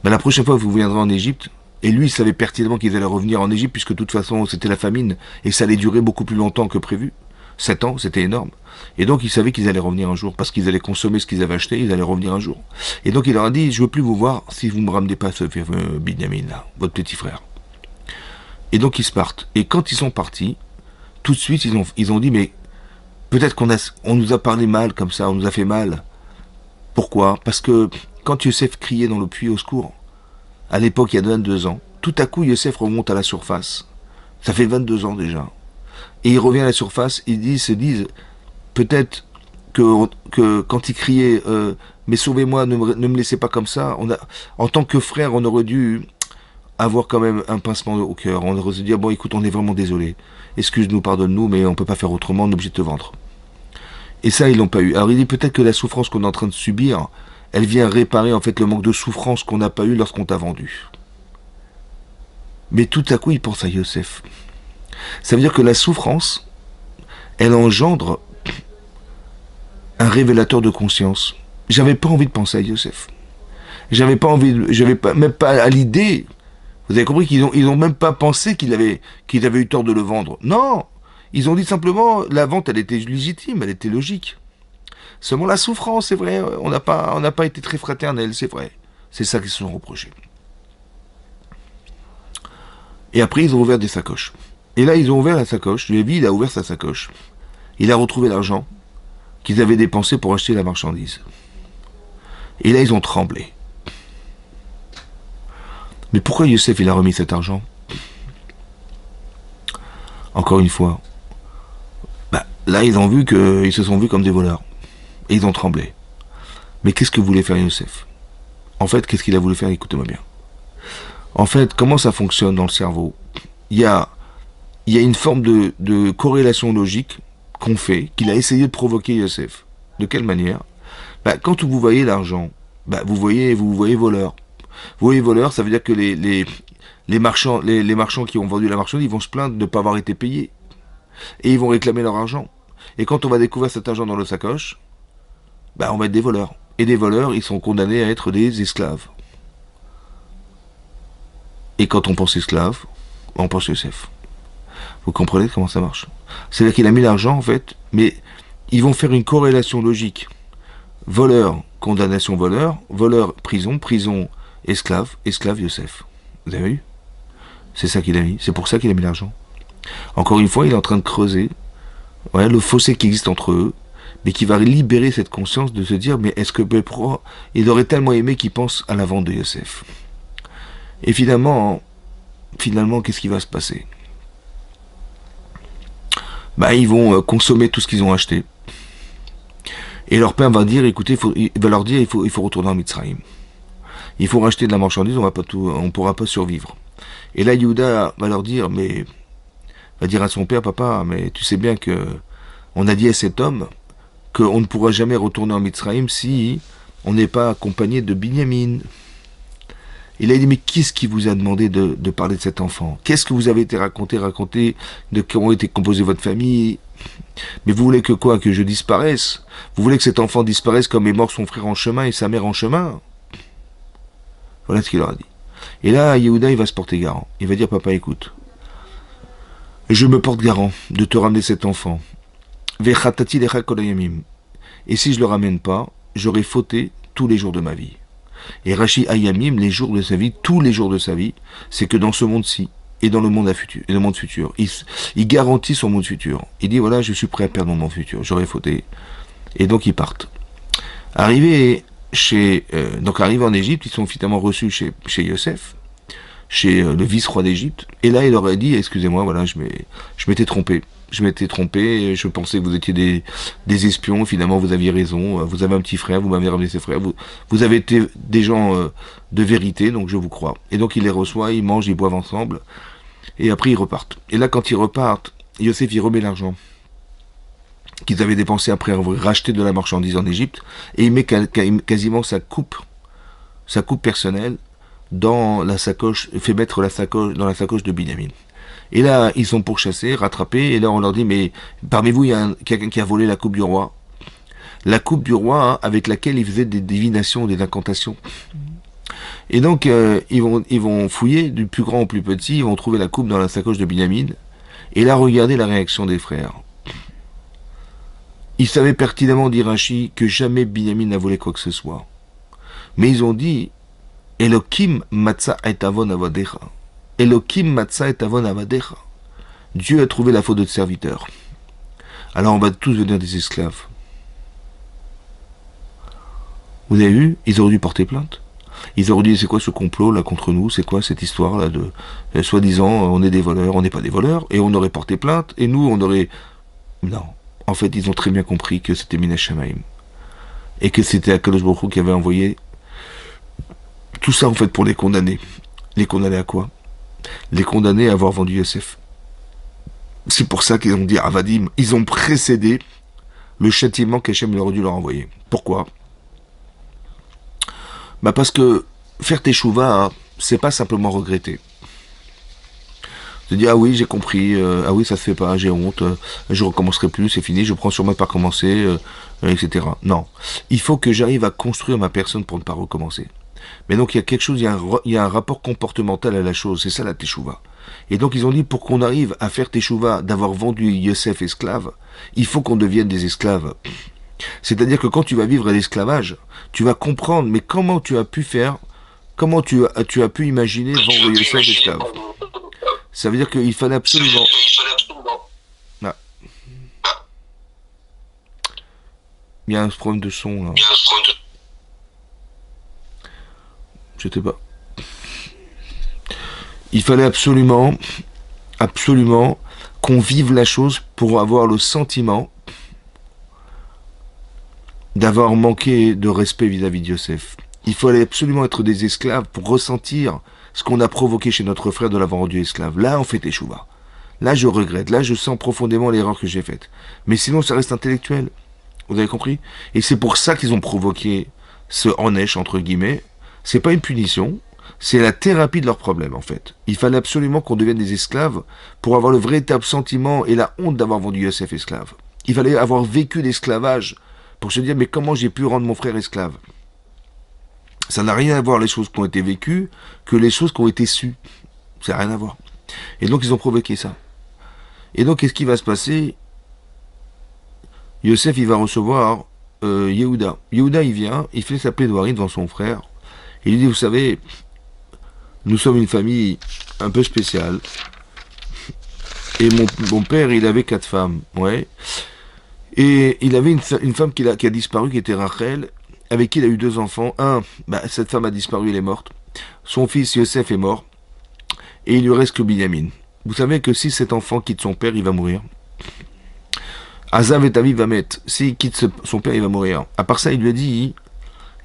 la prochaine fois que vous viendrez en Égypte, et lui il savait pertinemment qu'ils allaient revenir en Égypte, puisque de toute façon c'était la famine, et ça allait durer beaucoup plus longtemps que prévu. 7 ans, c'était énorme. Et donc, ils savaient qu'ils allaient revenir un jour, parce qu'ils allaient consommer ce qu'ils avaient acheté, ils allaient revenir un jour. Et donc, il leur a dit, je veux plus vous voir si vous ne me ramenez pas ce Binyamin, là, votre petit frère. Et donc, ils se partent. Et quand ils sont partis, tout de suite, ils ont dit, mais peut-être on nous a parlé mal, comme ça, on nous a fait mal. Pourquoi? Parce que quand Yosef criait dans le puits au secours, à l'époque, il y a 22 ans, tout à coup, Yosef remonte à la surface. Ça fait 22 ans déjà. Et il revient à la surface, ils se disent, peut-être que quand il criait mais sauvez-moi, ne me laissez pas comme ça, en tant que frère, on aurait dû avoir quand même un pincement au cœur. On aurait dû dire bon écoute, on est vraiment désolé. Excuse-nous, pardonne-nous, mais on peut pas faire autrement, on est obligé de te vendre. Et ça, ils l'ont pas eu. Alors il dit peut-être que la souffrance qu'on est en train de subir, elle vient réparer en fait le manque de souffrance qu'on n'a pas eu lorsqu'on t'a vendu. Mais tout à coup, il pense à Yosef. Ça veut dire que la souffrance, elle engendre un révélateur de conscience. J'avais pas envie de penser à Yosef. Même pas à l'idée. Vous avez compris qu'ils ont même pas pensé qu'il avait eu tort de le vendre. Non! Ils ont dit simplement, la vente, elle était légitime, elle était logique. Seulement la souffrance, c'est vrai, on n'a pas été très fraternels, c'est vrai. C'est ça qu'ils se sont reprochés. Et après, ils ont ouvert des sacoches. Et là, ils ont ouvert la sacoche. Lévi, il a ouvert sa sacoche. Il a retrouvé l'argent qu'ils avaient dépensé pour acheter la marchandise. Et là, ils ont tremblé. Mais pourquoi Yosef, il a remis cet argent? Encore une fois. Là, ils se sont vus comme des voleurs. Et ils ont tremblé. Mais qu'est-ce que voulait faire Yosef? En fait, qu'est-ce qu'il a voulu faire? Écoutez-moi bien. En fait, comment ça fonctionne dans le cerveau? Il y a une forme de corrélation logique qu'ont fait, qu'il a essayé de provoquer Yosef. De quelle manière? Quand vous voyez l'argent, vous voyez voleur. Vous voyez voleur, ça veut dire que les marchands qui ont vendu la marchandise, ils vont se plaindre de ne pas avoir été payés. Et ils vont réclamer leur argent. Et quand on va découvrir cet argent dans le sacoche, on va être des voleurs. Et des voleurs, ils sont condamnés à être des esclaves. Et quand on pense esclave, on pense Yosef. Vous comprenez comment ça marche? C'est-à-dire qu'il a mis l'argent, en fait, mais ils vont faire une corrélation logique. Voleur, condamnation voleur, voleur, prison, prison, esclave, esclave, Yosef. Vous avez vu? C'est ça qu'il a mis. C'est pour ça qu'il a mis l'argent. Encore une fois, il est en train de creuser le fossé qui existe entre eux, mais qui va libérer cette conscience de se dire, mais est-ce que Bepro, il aurait tellement aimé qu'il pense à la vente de Yosef? Et finalement, qu'est-ce qui va se passer? Ils vont consommer tout ce qu'ils ont acheté. Et leur père va dire, écoutez, il va leur dire, il faut retourner en Mitzrayim. Il faut racheter de la marchandise, on pourra pas survivre. Et là, Yehuda va leur dire, va dire à son père, papa, mais tu sais bien que on a dit à cet homme qu'on ne pourra jamais retourner en Mitzrayim si on n'est pas accompagné de Binyamin. Il a dit, mais qu'est-ce qui vous a demandé de parler de cet enfant? Qu'est-ce que vous avez été raconté de comment était composée votre famille? Mais vous voulez que quoi? Que je disparaisse? Vous voulez que cet enfant disparaisse comme est mort son frère en chemin et sa mère en chemin? Voilà ce qu'il leur a dit. Et là, Yehuda, il va se porter garant. Il va dire, papa, écoute, je me porte garant de te ramener cet enfant. Et si je le ramène pas, j'aurai fauté tous les jours de ma vie. Et Rashi Ayamim, les jours de sa vie, tous les jours de sa vie, c'est que dans ce monde-ci, et dans le monde futur, il garantit son monde futur. Il dit, voilà, je suis prêt à perdre mon monde futur, j'aurai fauté. Et donc ils partent. Arrivés en Égypte, ils sont finalement reçus chez Yosef, chez le vice-roi d'Égypte. Et là, il leur a dit, excusez-moi, voilà, je m'étais trompé. Je pensais que vous étiez des espions, finalement vous aviez raison, vous avez un petit frère, vous m'avez ramené ses frères, vous avez été des gens de vérité, donc je vous crois. Et donc il les reçoit, ils mangent, ils boivent ensemble, et après ils repartent. Et là quand ils repartent, Yosef il remet l'argent qu'ils avaient dépensé après avoir racheté de la marchandise en Égypte, et il met quasiment sa coupe personnelle dans la sacoche, fait mettre dans la sacoche de Binyamin. Et là, ils sont pourchassés, rattrapés, et là on leur dit, mais parmi vous, il y a quelqu'un qui a volé la coupe du roi. La coupe du roi, avec laquelle il faisait des divinations, des incantations. Et donc, ils vont fouiller, du plus grand au plus petit, ils vont trouver la coupe dans la sacoche de Binyamin, et là, regardez la réaction des frères. Ils savaient pertinemment, dit Rashi, que jamais Binyamin n'a volé quoi que ce soit. Mais ils ont dit, Elohim matza et avon avadecha. Elohim matza et avon avadecha. Dieu a trouvé la faute de serviteur. Alors on va tous devenir des esclaves. Vous avez vu? Ils auraient dû porter plainte. Ils auraient dit, c'est quoi ce complot là contre nous? C'est quoi cette histoire là de soi-disant on est des voleurs, on n'est pas des voleurs, et on aurait porté plainte, et nous on aurait... Non. En fait, ils ont très bien compris que c'était Minash Shamaim. Et que c'était Akadosh Baruch Hu qui avait envoyé tout ça en fait pour les condamner. Les condamner à quoi? Les condamner à avoir vendu Yosef. C'est pour ça qu'ils ont dit Avadim, ils ont précédé le châtiment qu'Hachem aurait dû leur envoyer. Pourquoi? Parce que faire teshuva, c'est pas simplement regretter. De dire, ah oui, j'ai compris, ah oui, ça se fait pas, j'ai honte, je recommencerai plus, c'est fini, je prends sur moi de pas recommencer, etc. Non. Il faut que j'arrive à construire ma personne pour ne pas recommencer. Mais donc il y a quelque chose, il y a un rapport comportemental à la chose, c'est ça la teshuva. Et donc ils ont dit, pour qu'on arrive à faire teshuva, d'avoir vendu Yosef esclave, il faut qu'on devienne des esclaves. C'est-à-dire que quand tu vas vivre à l'esclavage, tu vas comprendre, mais comment tu as pu faire, comment tu as pu imaginer vendre Yosef esclave. Ça veut dire qu'il fallait absolument... Ah. Il y a un problème de son là. Je sais pas. Il fallait absolument qu'on vive la chose pour avoir le sentiment d'avoir manqué de respect vis-à-vis de Yosef. Il fallait absolument être des esclaves pour ressentir ce qu'on a provoqué chez notre frère de l'avoir rendu esclave. Là, on fait teshuva. Là, je regrette. Là, je sens profondément l'erreur que j'ai faite. Mais sinon, ça reste intellectuel. Vous avez compris? Et c'est pour ça qu'ils ont provoqué ce Hanesh, entre guillemets. C'est pas une punition, c'est la thérapie de leurs problèmes, en fait. Il fallait absolument qu'on devienne des esclaves pour avoir le véritable sentiment et la honte d'avoir vendu Yosef esclave. Il fallait avoir vécu l'esclavage pour se dire, mais comment j'ai pu rendre mon frère esclave? Ça n'a rien à voir les choses qui ont été vécues que les choses qui ont été sues. Ça n'a rien à voir. Et donc, ils ont provoqué ça. Et donc, qu'est-ce qui va se passer? Yosef, il va recevoir Yehuda. Yehuda, il vient, il fait sa plaidoirie devant son frère. Il lui dit, vous savez, nous sommes une famille un peu spéciale. Et mon père, il avait 4 femmes, ouais. Et il avait une femme qui a disparu, qui était Rachel, avec qui il a eu 2 enfants. Cette femme a disparu, elle est morte. Son fils Yosef est mort. Et il lui reste que Binyamin. Vous savez que si cet enfant quitte son père, il va mourir. Azav et Aviv va mettre. S'il quitte son père, il va mourir. À part ça, il lui a dit,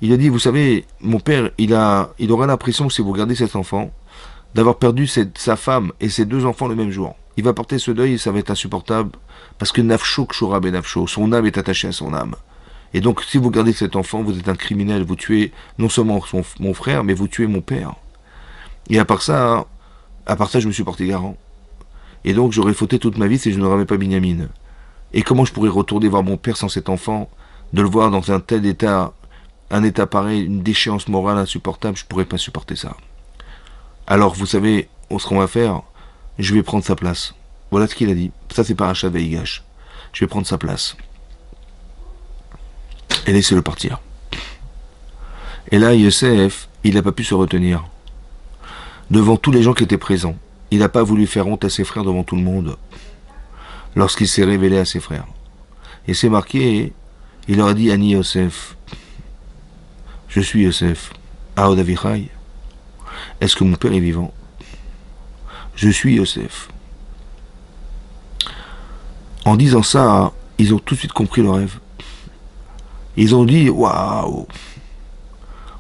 vous savez, mon père, il aura l'impression, si vous regardez cet enfant, d'avoir perdu sa femme et ses 2 enfants le même jour. Il va porter ce deuil et ça va être insupportable, parce que Nafsho Kshora ben Nafsho, son âme est attachée à son âme. Et donc, si vous regardez cet enfant, vous êtes un criminel, vous tuez non seulement mon frère, mais vous tuez mon père. Et à part ça, je me suis porté garant. Et donc, j'aurais fauté toute ma vie si je ne ramais pas Binyamin. Et comment je pourrais retourner voir mon père sans cet enfant, de le voir dans un tel état, un état pareil, une déchéance morale insupportable, je ne pourrais pas supporter ça. Alors, vous savez, ce qu'on va faire, je vais prendre sa place. Voilà ce qu'il a dit. Ça, c'est Parashat Vaïgash. Je vais prendre sa place. Et laissez-le partir. Et là, Yosef, il n'a pas pu se retenir. Devant tous les gens qui étaient présents. Il n'a pas voulu faire honte à ses frères devant tout le monde. Lorsqu'il s'est révélé à ses frères. Et c'est marqué, il leur a dit, Ani Yosef, je suis Yosef, Aod Avichai, est-ce que mon père est vivant? Je suis Yosef. En disant ça, ils ont tout de suite compris le rêve. Ils ont dit, waouh,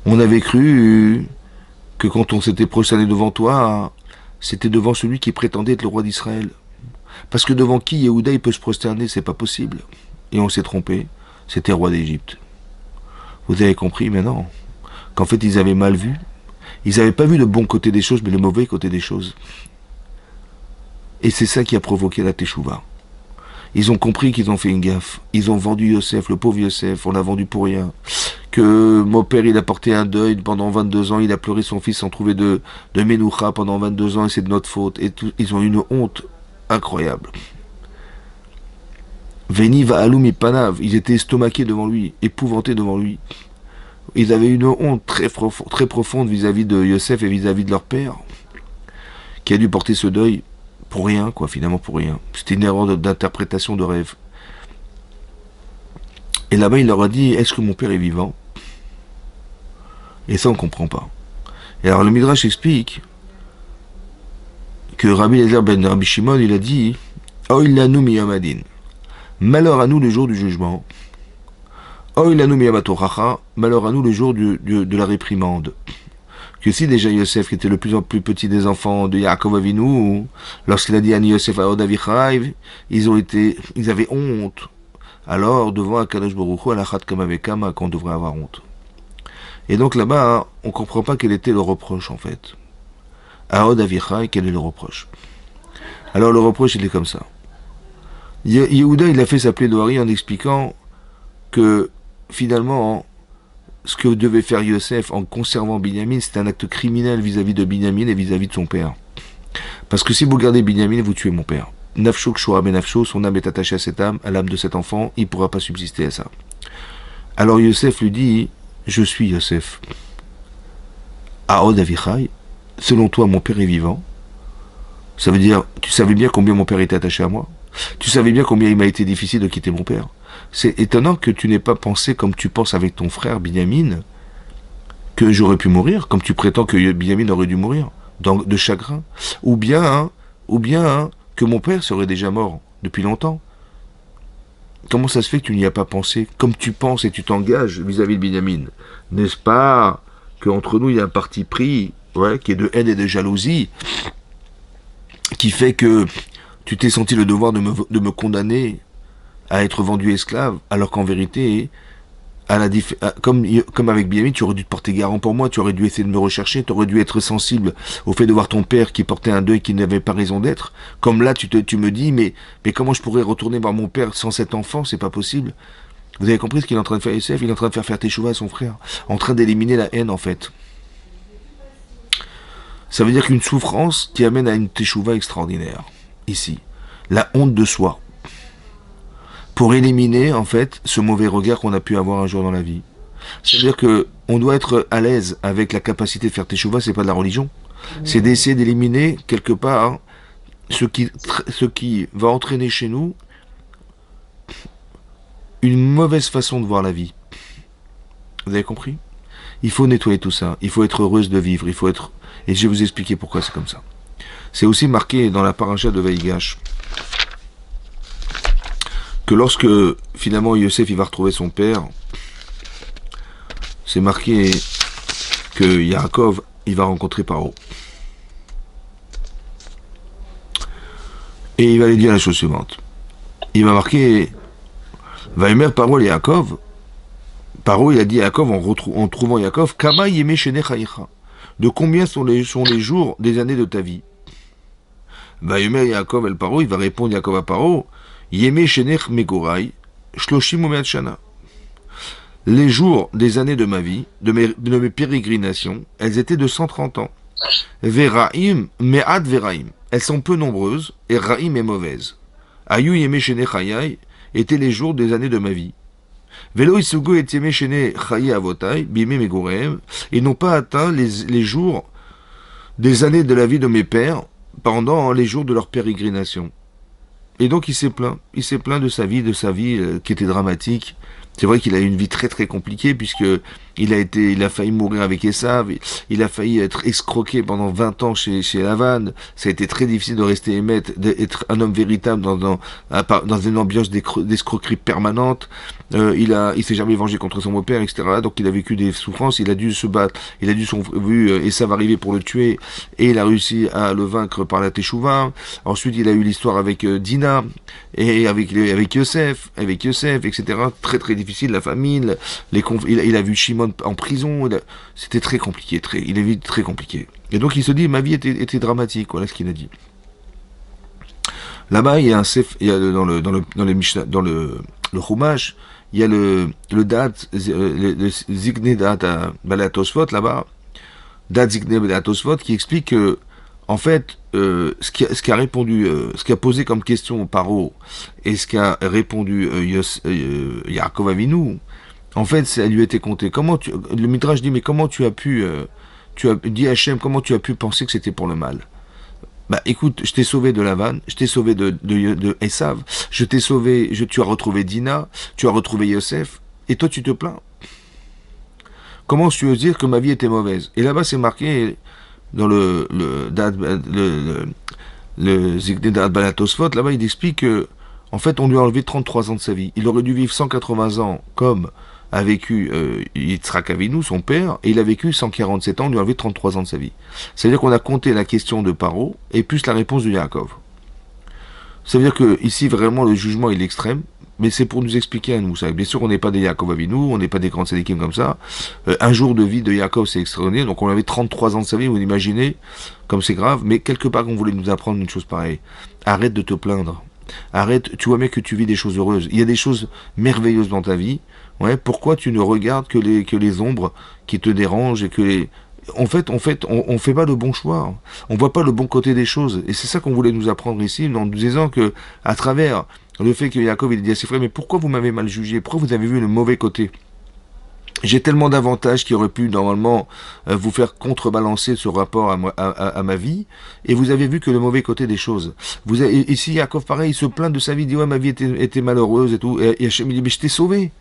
on avait cru que quand on s'était prosterné devant toi, c'était devant celui qui prétendait être le roi d'Israël. Parce que devant qui Yehuda il peut se prosterner, c'est pas possible. Et on s'est trompé, c'était roi d'Égypte. Vous avez compris maintenant qu'en fait ils avaient mal vu. Ils n'avaient pas vu le bon côté des choses, mais le mauvais côté des choses. Et c'est ça qui a provoqué la Teshuvah. Ils ont compris qu'ils ont fait une gaffe. Ils ont vendu Yosef, le pauvre Yosef, on l'a vendu pour rien. Que mon père, il a porté un deuil pendant 22 ans, il a pleuré son fils sans trouver de Menoucha pendant 22 ans, et c'est de notre faute. Et tout, ils ont eu une honte incroyable. Veni va alumi panav, ils étaient estomaqués devant lui, épouvantés devant lui. Ils avaient une honte très profonde vis-à-vis de Yosef et vis-à-vis de leur père, qui a dû porter ce deuil pour rien, quoi, finalement pour rien. C'était une erreur d'interprétation de rêve. Et là-bas, il leur a dit, est-ce que mon père est vivant? Et ça, on ne comprend pas. Et alors, le Midrash explique que Rabbi Eliezer ben Rabbi Shimon, il a dit, Oy lanu miyamadin, malheur à nous le jour du jugement. Oy lanu miyamatoracha, malheur à nous le jour de la réprimande. Que si déjà Yosef, qui était le plus petit des enfants de Yaakov Avinu, lorsqu'il a dit Ani Yosef Aod Avichai, ils avaient honte. Alors, devant Akadosh Baruch Hu, Alachat Kamavekama, qu'on devrait avoir honte. Et donc là-bas, on ne comprend pas quel était le reproche en fait. Aod Avichai, quel est le reproche? Alors le reproche, il est comme ça. Yehuda, il a fait sa plaidoirie en expliquant que finalement, ce que devait faire Yosef en conservant Binyamin, c'était un acte criminel vis-à-vis de Binyamin et vis-à-vis de son père. Parce que si vous gardez Binyamin, vous tuez mon père. Nafsho Kshora ben Nafsho, son âme est attachée à cette âme, à l'âme de cet enfant, il ne pourra pas subsister à ça. Alors Yosef lui dit, je suis Yosef. Aod Avichai, selon toi mon père est vivant. Ça veut dire, tu savais bien combien mon père était attaché à moi. Tu savais bien combien il m'a été difficile de quitter mon père. C'est étonnant que tu n'aies pas pensé comme tu penses avec ton frère Binyamin, que j'aurais pu mourir, comme tu prétends que Binyamin aurait dû mourir, de chagrin. Ou bien, que mon père serait déjà mort depuis longtemps. Comment ça se fait que tu n'y as pas pensé, comme tu penses et tu t'engages vis-à-vis de Binyamin? N'est-ce pas qu'entre nous il y a un parti pris, qui est de haine et de jalousie, qui fait que Tu t'es senti le devoir de me condamner à être vendu esclave, alors qu'en vérité, comme avec Biami, tu aurais dû te porter garant pour moi, tu aurais dû essayer de me rechercher, tu aurais dû être sensible au fait de voir ton père qui portait un deuil qui n'avait pas raison d'être. Comme là, tu me dis, mais comment je pourrais retourner voir mon père sans cet enfant? C'est pas possible. Vous avez compris ce qu'il est en train de faire, Youssef? Il est en train de faire teshuva à son frère, en train d'éliminer la haine, en fait. Ça veut dire qu'une souffrance qui amène à une teshuva extraordinaire, ici. La honte de soi. Pour éliminer, en fait, ce mauvais regard qu'on a pu avoir un jour dans la vie. C'est-à-dire que on doit être à l'aise avec la capacité de faire teshuva, c'est pas de la religion. C'est d'essayer d'éliminer, quelque part, ce qui va entraîner chez nous une mauvaise façon de voir la vie. Vous avez compris? Il faut nettoyer tout ça. Il faut être heureuse de vivre. Il faut être... Et je vais vous expliquer pourquoi c'est comme ça. C'est aussi marqué dans la paracha de Vaïgash que lorsque finalement Yosef il va retrouver son père, c'est marqué que Yaakov il va rencontrer Paro. Et il va lui dire la chose suivante. Il va marquer Vaïmer Paro et Yaakov. Paro il a dit à Yaakov en trouvant Yaakov, Kama yeme shene chayicha. De combien sont les jours des années de ta vie? Vaïmer Yaakov el Paro, il va répondre Yaakov à Paro, Yeme Shenech Megorai, Shloshim Omeat Shana. Les jours des années de ma vie, de mes pérégrinations, elles étaient de 130 ans. Veraim, Me'at Veraim. Elles sont peu nombreuses, et Raim est mauvaise. Ayu Yeme Shenech Hayai étaient les jours des années de ma vie. Velo Isugo et Yeme Shenech Hayai Avotai, Bime Megoreim, ils n'ont pas atteint les jours des années de la vie de mes pères pendant les jours de leur pérégrination. Et donc il s'est plaint de sa vie qui était dramatique. C'est vrai qu'il a eu une vie très très compliquée puisque il a failli mourir avec Esav, il a failli être escroqué pendant 20 ans chez Lavan. Ça a été très difficile de rester émettre, d'être un homme véritable dans une ambiance d'escroquerie permanente. Il s'est jamais vengé contre son beau-père, etc. Donc il a vécu des souffrances, il a dû se battre, il a dû vu Esav arriver pour le tuer et il a réussi à le vaincre par la teshuva. Ensuite il a eu l'histoire avec Dina et avec Yosef, etc. Très très difficile, la famine, il a vu Shimon en prison, c'était très compliqué, il a vu très compliqué. Et donc il se dit, ma vie était dramatique, voilà ce qu'il a dit. Là-bas, il y a dans le Chumash, il y a le Zigné Dat Balatosfot, là-bas, Dat Zigné Balatosfot, qui explique que, en fait, ce qui a posé comme question au Paro, et ce qu'a répondu Yaakov Avinu, en fait, ça lui a été compté. Le Midrash dit, mais comment tu as dit Hachem, comment tu as pu penser que c'était pour le mal? Bah, écoute, je t'ai sauvé de Lavan, je t'ai sauvé de Esav, tu as retrouvé Dina, tu as retrouvé Yosef, et toi tu te plains. Comment tu veux dire que ma vie était mauvaise? Et là-bas, c'est marqué, dans le Zigné d'Ad Balatosfot, là-bas, il explique que, en fait, on lui a enlevé 33 ans de sa vie. Il aurait dû vivre 180 ans, comme a vécu Yitzhak Avinu, son père, et il a vécu 147 ans, on lui a enlevé 33 ans de sa vie. C'est-à-dire qu'on a compté la question de Paro, et plus la réponse de Yaakov. Ça veut dire que, ici, vraiment, le jugement est l'extrême, mais c'est pour nous expliquer à nous ça. Bien sûr, on n'est pas des Yaakov Avinu, on n'est pas des grands tzadikim comme ça. Un jour de vie de Yaakov, c'est extraordinaire, donc on avait 33 ans de sa vie, vous imaginez, comme c'est grave, mais quelque part, on voulait nous apprendre une chose pareille. Arrête de te plaindre. Arrête, tu vois bien que tu vis des choses heureuses. Il y a des choses merveilleuses dans ta vie. Ouais, pourquoi tu ne regardes que les ombres qui te dérangent et que les... En fait, on fait pas le bon choix. On voit pas le bon côté des choses. Et c'est ça qu'on voulait nous apprendre ici, en nous disant que, à travers le fait que Yaakov, il dit à ses frères, mais pourquoi vous m'avez mal jugé? Pourquoi vous avez vu le mauvais côté? J'ai tellement d'avantages qui auraient pu, normalement, vous faire contrebalancer ce rapport à ma vie, et vous avez vu que le mauvais côté des choses. Ici, Yaakov, pareil, il se plaint de sa vie, il dit, ouais, ma vie était malheureuse et tout, et Hachem, il dit, mais je t'ai sauvé.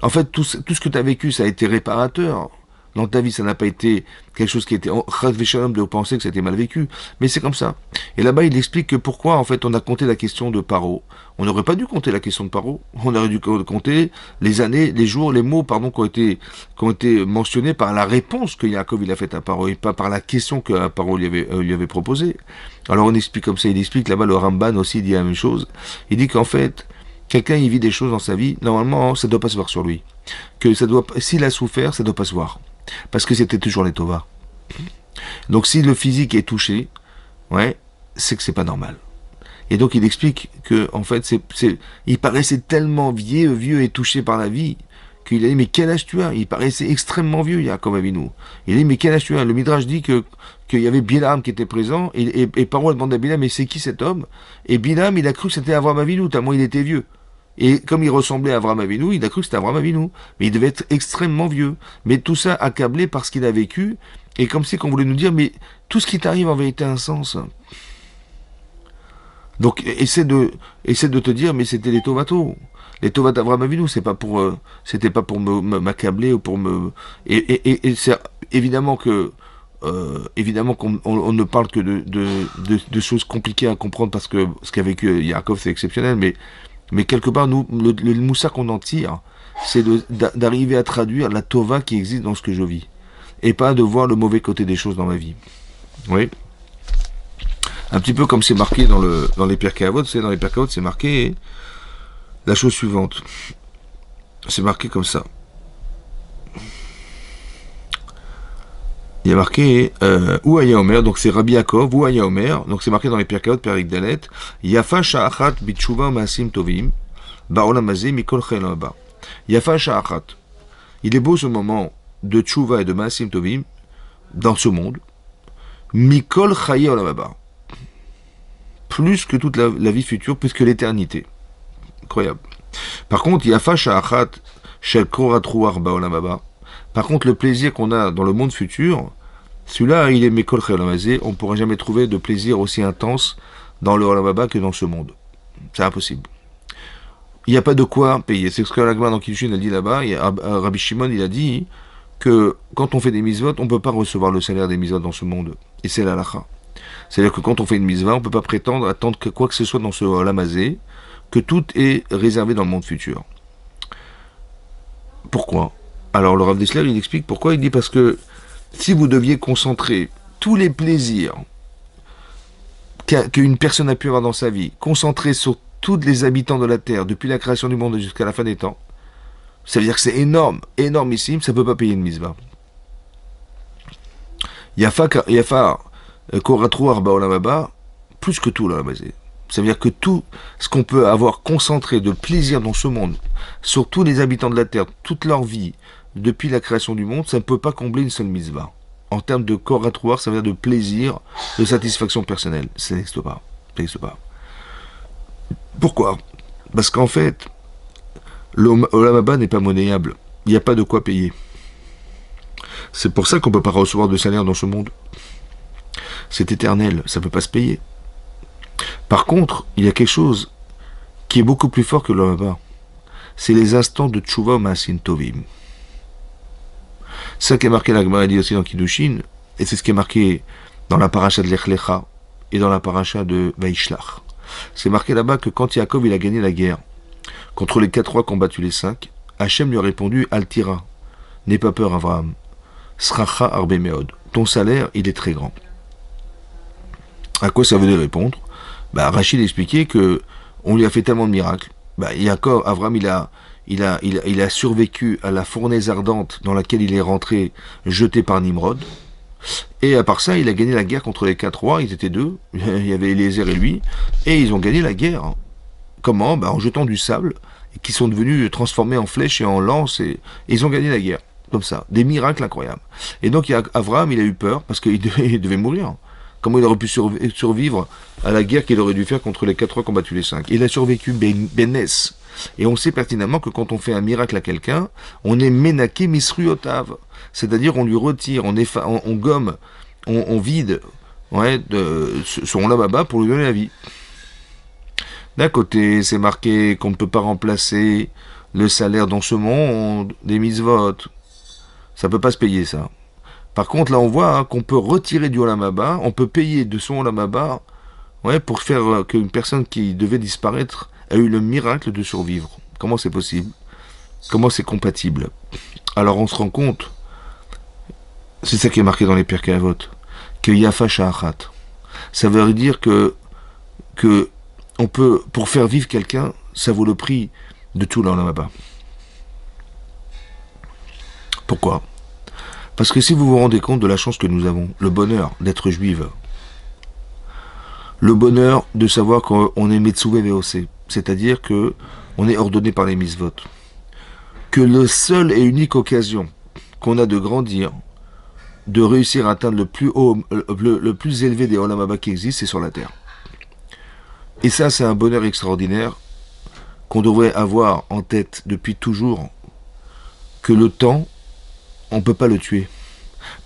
En fait, tout ce que tu as vécu, ça a été réparateur. dans ta vie, ça n'a pas été quelque chose qui était chas v'shalom de penser que ça a été mal vécu, mais c'est comme ça. Et là-bas, il explique que pourquoi, en fait, on a compté la question de Paro. On n'aurait pas dû compter la question de Paro. On aurait dû compter les années, les jours, les mots, pardon, qui ont été mentionnés par la réponse que Yaakov il a faite à Paro, et pas par la question que Paro lui avait proposée. Alors on explique comme ça, il explique là-bas, le Ramban aussi dit la même chose. Il dit qu'en fait, quelqu'un il vit des choses dans sa vie, normalement, ça ne doit pas se voir sur lui. Que ça doit, s'il a souffert, ça ne doit pas se voir. Parce que c'était toujours les Tova. Donc si le physique est touché, ouais, c'est que c'est pas normal. Et donc il explique que en fait, il paraissait tellement vieux et touché par la vie, qu'il a dit mais quel âge tu as? Il paraissait extrêmement vieux, Yaakov Avinu. Il a dit mais quel âge tu as? Le Midrash dit qu'il y avait Bilam qui était présent, et Paro demande à Bilam mais c'est qui cet homme? Et Bilam il a cru que c'était Avram Avinu, tellement il était vieux. Et comme il ressemblait à Avram Avinu, il a cru que c'était Avram Avinu. Mais il devait être extrêmement vieux. Mais tout ça accablé par ce qu'il a vécu, et comme si qu'on voulait nous dire mais tout ce qui t'arrive en vérité a un sens. Donc essaie de te dire mais c'était les Tovato. Les Tovat Avram Avinu, c'était pas pour m'accabler ou pour me et c'est évidemment que évidemment qu'on ne parle que de choses compliquées à comprendre parce que ce qu'a vécu Yaakov c'est exceptionnel, mais quelque part nous le moussa qu'on en tire c'est d'arriver à traduire la Tova qui existe dans ce que je vis et pas de voir le mauvais côté des choses dans ma vie. Oui. Un petit peu comme c'est marqué dans les Pirkei Avot, dans les Pirkei Avot c'est marqué la chose suivante. C'est marqué comme ça. Il y a marqué ou Aya Omer, donc c'est Rabbi Yaakov, ou Aya Omer, donc c'est marqué dans les Pirkei Avot, Perik Dalet, Yafa sha'achat bitshuva ma'asim tovim, ba'olam hazeh mikol chayil haba. Yafa sha'achat. Il est beau ce moment de tshuva et de ma'asim tovim dans ce monde, mikol chayil haba. Plus que toute la vie future, plus que l'éternité. Incroyable. Par contre, Yafa sha'achat shel korat ruach ba'olam haba. Par contre, le plaisir qu'on a dans le monde futur, celui-là, il est Mekol Chayil Hazeh, on ne pourra jamais trouver de plaisir aussi intense dans le Olam Haba que dans ce monde. C'est impossible. Il n'y a pas de quoi payer. C'est ce que l'Agma dans Kiddushin a dit là-bas. Rabbi Shimon, il a dit que quand on fait des mitzvot, on ne peut pas recevoir le salaire des mitzvot dans ce monde. Et c'est l'halakha. C'est-à-dire que quand on fait une mitzvah, on ne peut pas prétendre attendre que quoi que ce soit dans ce Olam Hazeh, que tout est réservé dans le monde futur. Pourquoi ? Alors le Rav Dessler, il explique pourquoi. Il dit parce que si vous deviez concentrer tous les plaisirs qu'une personne a pu avoir dans sa vie, concentrer sur tous les habitants de la Terre depuis la création du monde jusqu'à la fin des temps, ça veut dire que c'est énorme, énormissime, ça ne peut pas payer une mitzvah. Yafa koratruar ba'olam haba, plus que tout là, ça veut dire que tout ce qu'on peut avoir concentré de plaisir dans ce monde, sur tous les habitants de la Terre, toute leur vie, depuis la création du monde, ça ne peut pas combler une seule mitzvah. En termes de koratruar, ça veut dire de plaisir, de satisfaction personnelle. Ça n'existe pas. Ça n'existe pas. Pourquoi ? Parce qu'en fait, l'Olam Haba n'est pas monnayable. Il n'y a pas de quoi payer. C'est pour ça qu'on ne peut pas recevoir de salaire dans ce monde. C'est éternel, ça ne peut pas se payer. Par contre, il y a quelque chose qui est beaucoup plus fort que l'Olam Haba. C'est les instants de Tshuva Ma'asim Tovim. C'est ça qui est marqué, la Gemara dit aussi dans Kiddushin, et c'est ce qui est marqué dans la paracha de Lech Lecha et dans la paracha de Vaishlach. C'est marqué là-bas que quand Yaakov il a gagné la guerre contre les 4 rois qui ont battu les 5, Hachem lui a répondu Altira, n'aie pas peur Avraham, Sracha Arbe Meod, ton salaire il est très grand. À quoi ça venait répondre ? Rachid expliquait que on lui a fait tellement de miracles. Yaakov, Avraham il a survécu à la fournaise ardente dans laquelle il est rentré, jeté par Nimrod. Et à part ça, il a gagné la guerre contre les 4 rois, ils étaient 2, il y avait Eliezer et lui, et ils ont gagné la guerre. Comment ? En jetant du sable, qui sont devenus transformés en flèches et en lances, et ils ont gagné la guerre. Comme ça, des miracles incroyables. Et donc Avraham, il a eu peur, parce qu'il devait mourir. Comment il aurait pu survivre à la guerre qu'il aurait dû faire contre les 4 rois qui ont battu les 5 ? Il a survécu Bénès. Et on sait pertinemment que quand on fait un miracle à quelqu'un, on est menaké misruotav. C'est-à-dire on lui retire, on gomme, on vide son lababa pour lui donner la vie. D'un côté, c'est marqué qu'on ne peut pas remplacer le salaire dans ce monde des mitzvot. Ça peut pas se payer, ça. Par contre, là, on voit hein, qu'on peut retirer du Olam Haba, on peut payer de son Olam Haba, ouais, pour faire qu'une personne qui devait disparaître a eu le miracle de survivre. Comment c'est possible? Comment c'est compatible? Alors, on se rend compte, c'est ça qui est marqué dans les Pirkei Avot, que Yafa Sha'achat. Ça veut dire que on peut, pour faire vivre quelqu'un, ça vaut le prix de tout l'Olam Haba. Pourquoi? Parce que si vous vous rendez compte de la chance que nous avons, le bonheur d'être juive, le bonheur de savoir qu'on est Metsuvé VOC, c'est-à-dire que on est ordonné par les mitzvot, que le seul et unique occasion qu'on a de grandir, de réussir à atteindre le plus haut, le plus élevé des Olam Haba qui existent, c'est sur la terre. Et ça, c'est un bonheur extraordinaire qu'on devrait avoir en tête depuis toujours, que le temps, on ne peut pas le tuer.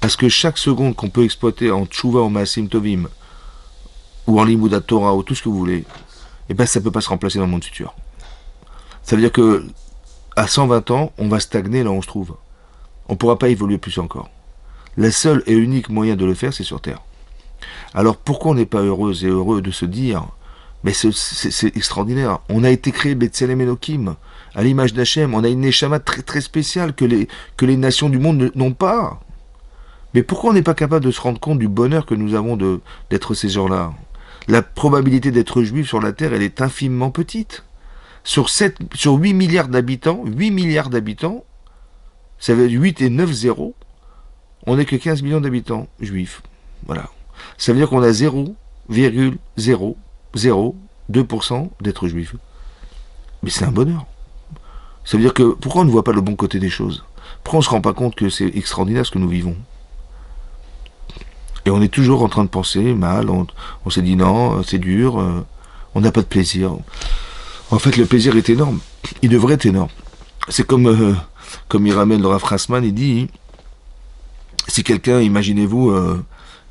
Parce que chaque seconde qu'on peut exploiter en Tchouva ou Maasim Tovim, ou en Limoudat Torah, ou tout ce que vous voulez, eh ben ça ne peut pas se remplacer dans le monde futur. Ça veut dire que à 120 ans, on va stagner là où on se trouve. On ne pourra pas évoluer plus encore. Le seul et unique moyen de le faire, c'est sur Terre. Alors pourquoi on n'est pas heureux et heureux de se dire, mais c'est extraordinaire, on a été créé Betselem Elohim, à l'image d'Hachem, on a une neshama très très spéciale que les nations du monde n'ont pas. Mais pourquoi on n'est pas capable de se rendre compte du bonheur que nous avons d'être ces gens-là? La probabilité d'être juif sur la Terre, elle est infiniment petite. Sur 8 milliards d'habitants, ça veut dire 8 et 9 zéros, on n'est que 15 millions d'habitants juifs. Voilà. Ça veut dire qu'on a 0,002% d'être juifs. Mais c'est un bonheur. Ça veut dire que, pourquoi on ne voit pas le bon côté des choses? Pourquoi on ne se rend pas compte que c'est extraordinaire ce que nous vivons? Et on est toujours en train de penser mal, on s'est dit non, c'est dur, on n'a pas de plaisir. En fait, le plaisir est énorme. Il devrait être énorme. C'est comme il ramène le Rav Strassman, il dit, si quelqu'un, imaginez-vous,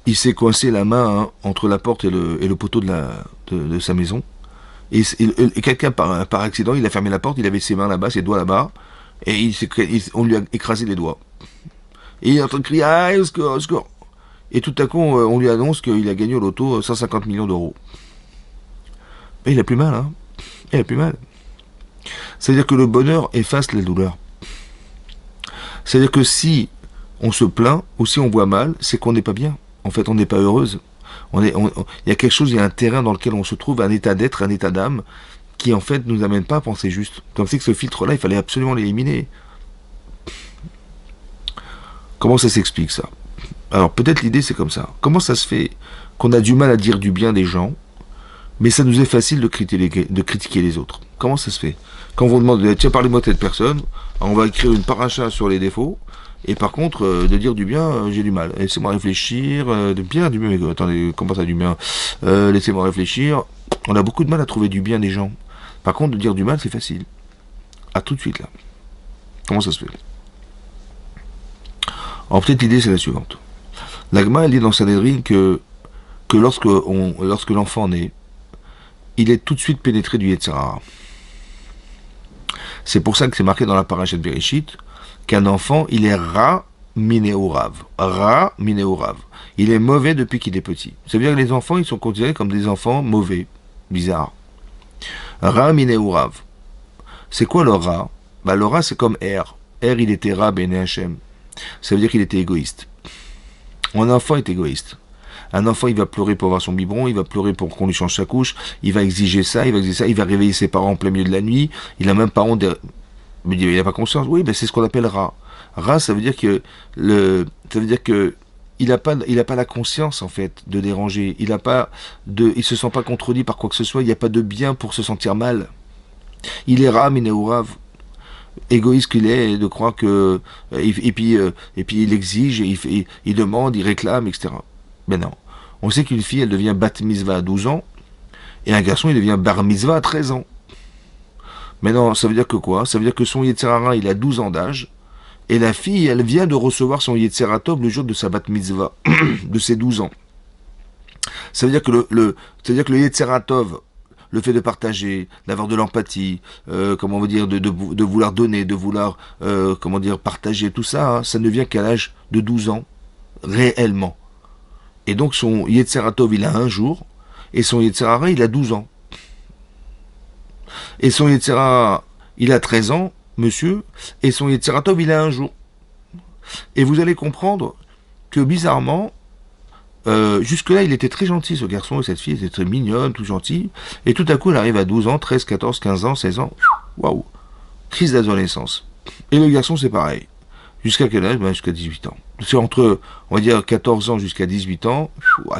il s'est coincé la main hein, entre la porte et le poteau de sa maison, et quelqu'un, par accident, il a fermé la porte, il avait ses mains là-bas, ses doigts là-bas, et on lui a écrasé les doigts. Et il est en train de crier, ah, au score, au score. Et tout à coup, on lui annonce qu'il a gagné au loto 150 millions d'euros. Et il a plus mal, hein. Il a plus mal. C'est-à-dire que le bonheur efface la douleur. C'est-à-dire que si on se plaint, ou si on voit mal, c'est qu'on n'est pas bien. En fait, on n'est pas heureuse. Il y a quelque chose, il y a un terrain dans lequel on se trouve, un état d'être, un état d'âme, qui en fait nous amène pas à penser juste. Comme si que ce filtre-là, il fallait absolument l'éliminer. Comment ça s'explique ça? Alors peut-être l'idée c'est comme ça. Comment ça se fait qu'on a du mal à dire du bien des gens, mais ça nous est facile de critiquer les autres? Comment ça se fait? Quand on vous demande, tiens, parlez-moi de cette personne, on va écrire une paracha sur les défauts, et par contre, de dire du bien, j'ai du mal. Laissez-moi réfléchir, du bien, mais attendez, comment ça du bien? Laissez-moi réfléchir. On a beaucoup de mal à trouver du bien des gens. Par contre, de dire du mal, c'est facile. À tout de suite, là. Comment ça se fait? En peut-être l'idée, c'est la suivante. L'Agma, elle dit dans Sanhedrin que lorsque l'enfant naît, il est tout de suite pénétré du Yetzer Hara. C'est pour ça que c'est marqué dans la paracha de Bereshit qu'un enfant, il est Ra Mineorav. Ra Mineorav. Il est mauvais depuis qu'il est petit. Ça veut dire que les enfants, ils sont considérés comme des enfants mauvais, bizarres. Ra Mineorav. C'est quoi le Ra? Le Ra, c'est comme R. R, il était Ra Bene Hashem. Ça veut dire qu'il était égoïste. Un enfant est égoïste. Un enfant, il va pleurer pour avoir son biberon, il va pleurer pour qu'on lui change sa couche, il va exiger ça, il va réveiller ses parents en plein milieu de la nuit, il n'a même pas honte mais il n'a pas conscience. Oui, c'est ce qu'on appelle Ra. Ra, ça veut dire que il n'a pas la conscience en fait de déranger. Il se sent pas contredit par quoi que ce soit. Il n'y a pas de bien pour se sentir mal. Il est Ra Mineorav. Égoïste qu'il est de croire que et puis il exige, il demande, il réclame, etc. Mais non. On sait qu'une fille, elle devient bat mitzvah à 12 ans, et un garçon, il devient bar mitzvah à 13 ans. Mais non, ça veut dire que quoi? Ça veut dire que son Yetzer Hara, il a 12 ans d'âge, et la fille, elle vient de recevoir son Yetzer Hara Tov le jour de sa bat mitzvah, de ses 12 ans. Ça veut dire que le Yetzer Hara Tov, le fait de partager, d'avoir de l'empathie, comment on va dire, de vouloir donner, de vouloir, comment dire, partager, tout ça, hein, ça ne vient qu'à l'âge de 12 ans, réellement. Et donc son Yetzeratov, il a un jour, et son Yetzerara, il a 12 ans. Et son Yetzerara, il a 13 ans, monsieur, et son Yetzeratov, il a un jour. Et vous allez comprendre que bizarrement, jusque-là, il était très gentil, ce garçon, et cette fille était très mignonne, tout gentil. Et tout à coup, elle arrive à 12 ans, 13, 14, 15 ans, 16 ans. Waouh! Crise d'adolescence. Et le garçon, c'est pareil. Jusqu'à quel âge? Jusqu'à 18 ans. C'est entre, on va dire, 14 ans jusqu'à 18 ans.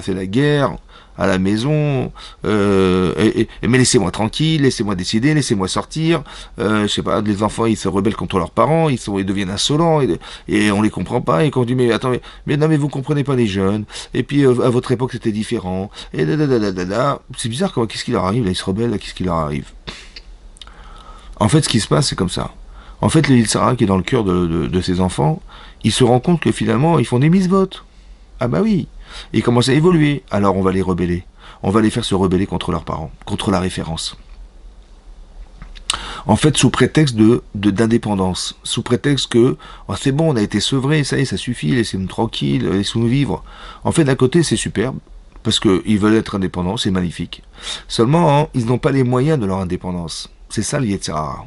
C'est la guerre à la maison. Mais laissez-moi tranquille, laissez-moi décider, laissez-moi sortir. Je sais pas, les enfants, ils se rebellent contre leurs parents, ils deviennent insolents et on les comprend pas. Et quand on dit mais attends, mais non mais vous comprenez pas les jeunes. Et puis à votre époque c'était différent. Et c'est bizarre comment qu'est-ce qui leur arrive là, ils se rebellent, là, qu'est-ce qui leur arrive? En fait, ce qui se passe, c'est comme ça. En fait, le Yitzhara qui est dans le cœur de ses enfants, il se rend compte que finalement, ils font des mises-votes. Ah bah oui. Ils commencent à évoluer. Alors on va les rebeller. On va les faire se rebeller contre leurs parents, contre la référence. En fait, sous prétexte d'indépendance, sous prétexte que oh, c'est bon, on a été sevrés, ça y est, ça suffit, laissez-nous tranquilles, laissez-nous vivre. En fait, d'un côté, c'est superbe, parce qu'ils veulent être indépendants, c'est magnifique. Seulement, hein, ils n'ont pas les moyens de leur indépendance. C'est ça le Yetzirah.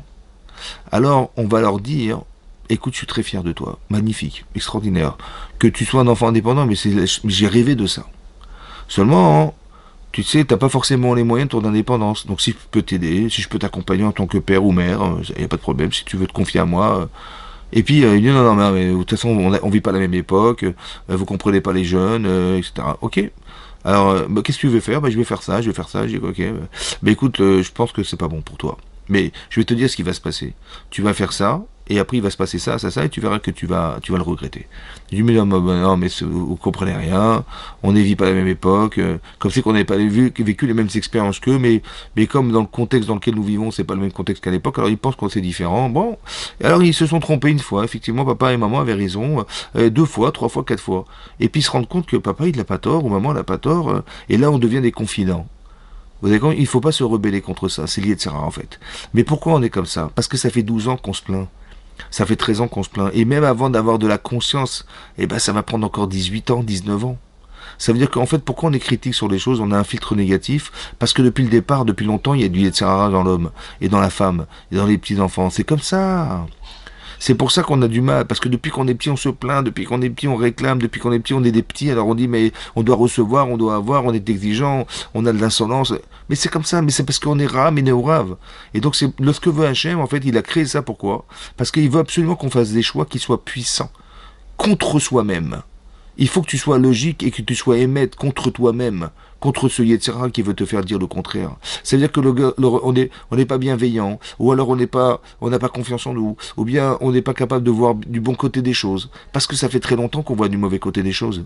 Alors, on va leur dire, écoute, je suis très fier de toi, magnifique, extraordinaire, que tu sois un enfant indépendant, mais j'ai rêvé de ça. Seulement, hein, tu sais, t'as pas forcément les moyens de ton indépendance. Donc si je peux t'aider, si je peux t'accompagner en tant que père ou mère, y a pas de problème, si tu veux te confier à moi. Et puis il dit non, mais de toute façon, on vit pas la même époque, vous comprenez pas les jeunes, etc. Ok. Alors, qu'est-ce que tu veux faire? Je vais faire ça, je vais faire ça. Je dis ok. Mais écoute, je pense que c'est pas bon pour toi. Mais je vais te dire ce qui va se passer. Tu vas faire ça, et après il va se passer ça, et tu verras que tu vas le regretter. Je dis mais non, mais vous comprenez rien, on ne vit pas la même époque, comme c'est qu'on n'avait pas vécu les mêmes expériences qu'eux, mais comme dans le contexte dans lequel nous vivons, c'est pas le même contexte qu'à l'époque, alors ils pensent qu'on c'est différent. Bon, et alors ils se sont trompés une fois, effectivement, papa et maman avaient raison, 2 fois, 3 fois, 4 fois. Et puis ils se rendent compte que papa il n'a pas tort, ou maman n'a pas tort, et là on devient des confidents. Vous avez compris, il ne faut pas se rebeller contre ça, c'est lié de Sarah en fait. Mais pourquoi on est comme ça? Parce que ça fait 12 ans qu'on se plaint. Ça fait 13 ans qu'on se plaint. Et même avant d'avoir de la conscience, ça va prendre encore 18 ans, 19 ans. Ça veut dire qu'en fait, pourquoi on est critique sur les choses, on a un filtre négatif? Parce que depuis le départ, depuis longtemps, il y a du Yetzirah dans l'homme, et dans la femme, et dans les petits-enfants. C'est comme ça. C'est pour ça qu'on a du mal, parce que depuis qu'on est petit, on se plaint, depuis qu'on est petit, on réclame, depuis qu'on est petit, on est des petits, alors on dit, mais on doit recevoir, on doit avoir, on est exigeant, on a de l'insolence. Mais c'est comme ça, mais c'est parce qu'on est rame et néorave. Et donc, c'est lorsque veut Hachem, en fait, il a créé ça, pourquoi? Parce qu'il veut absolument qu'on fasse des choix qui soient puissants, contre soi-même. Il faut que tu sois logique et que tu sois émette contre toi-même, contre ce Yetzirah qui veut te faire dire le contraire. C'est-à-dire que on n'est pas bienveillant, ou alors on n'a pas confiance en nous, ou bien on n'est pas capable de voir du bon côté des choses, parce que ça fait très longtemps qu'on voit du mauvais côté des choses.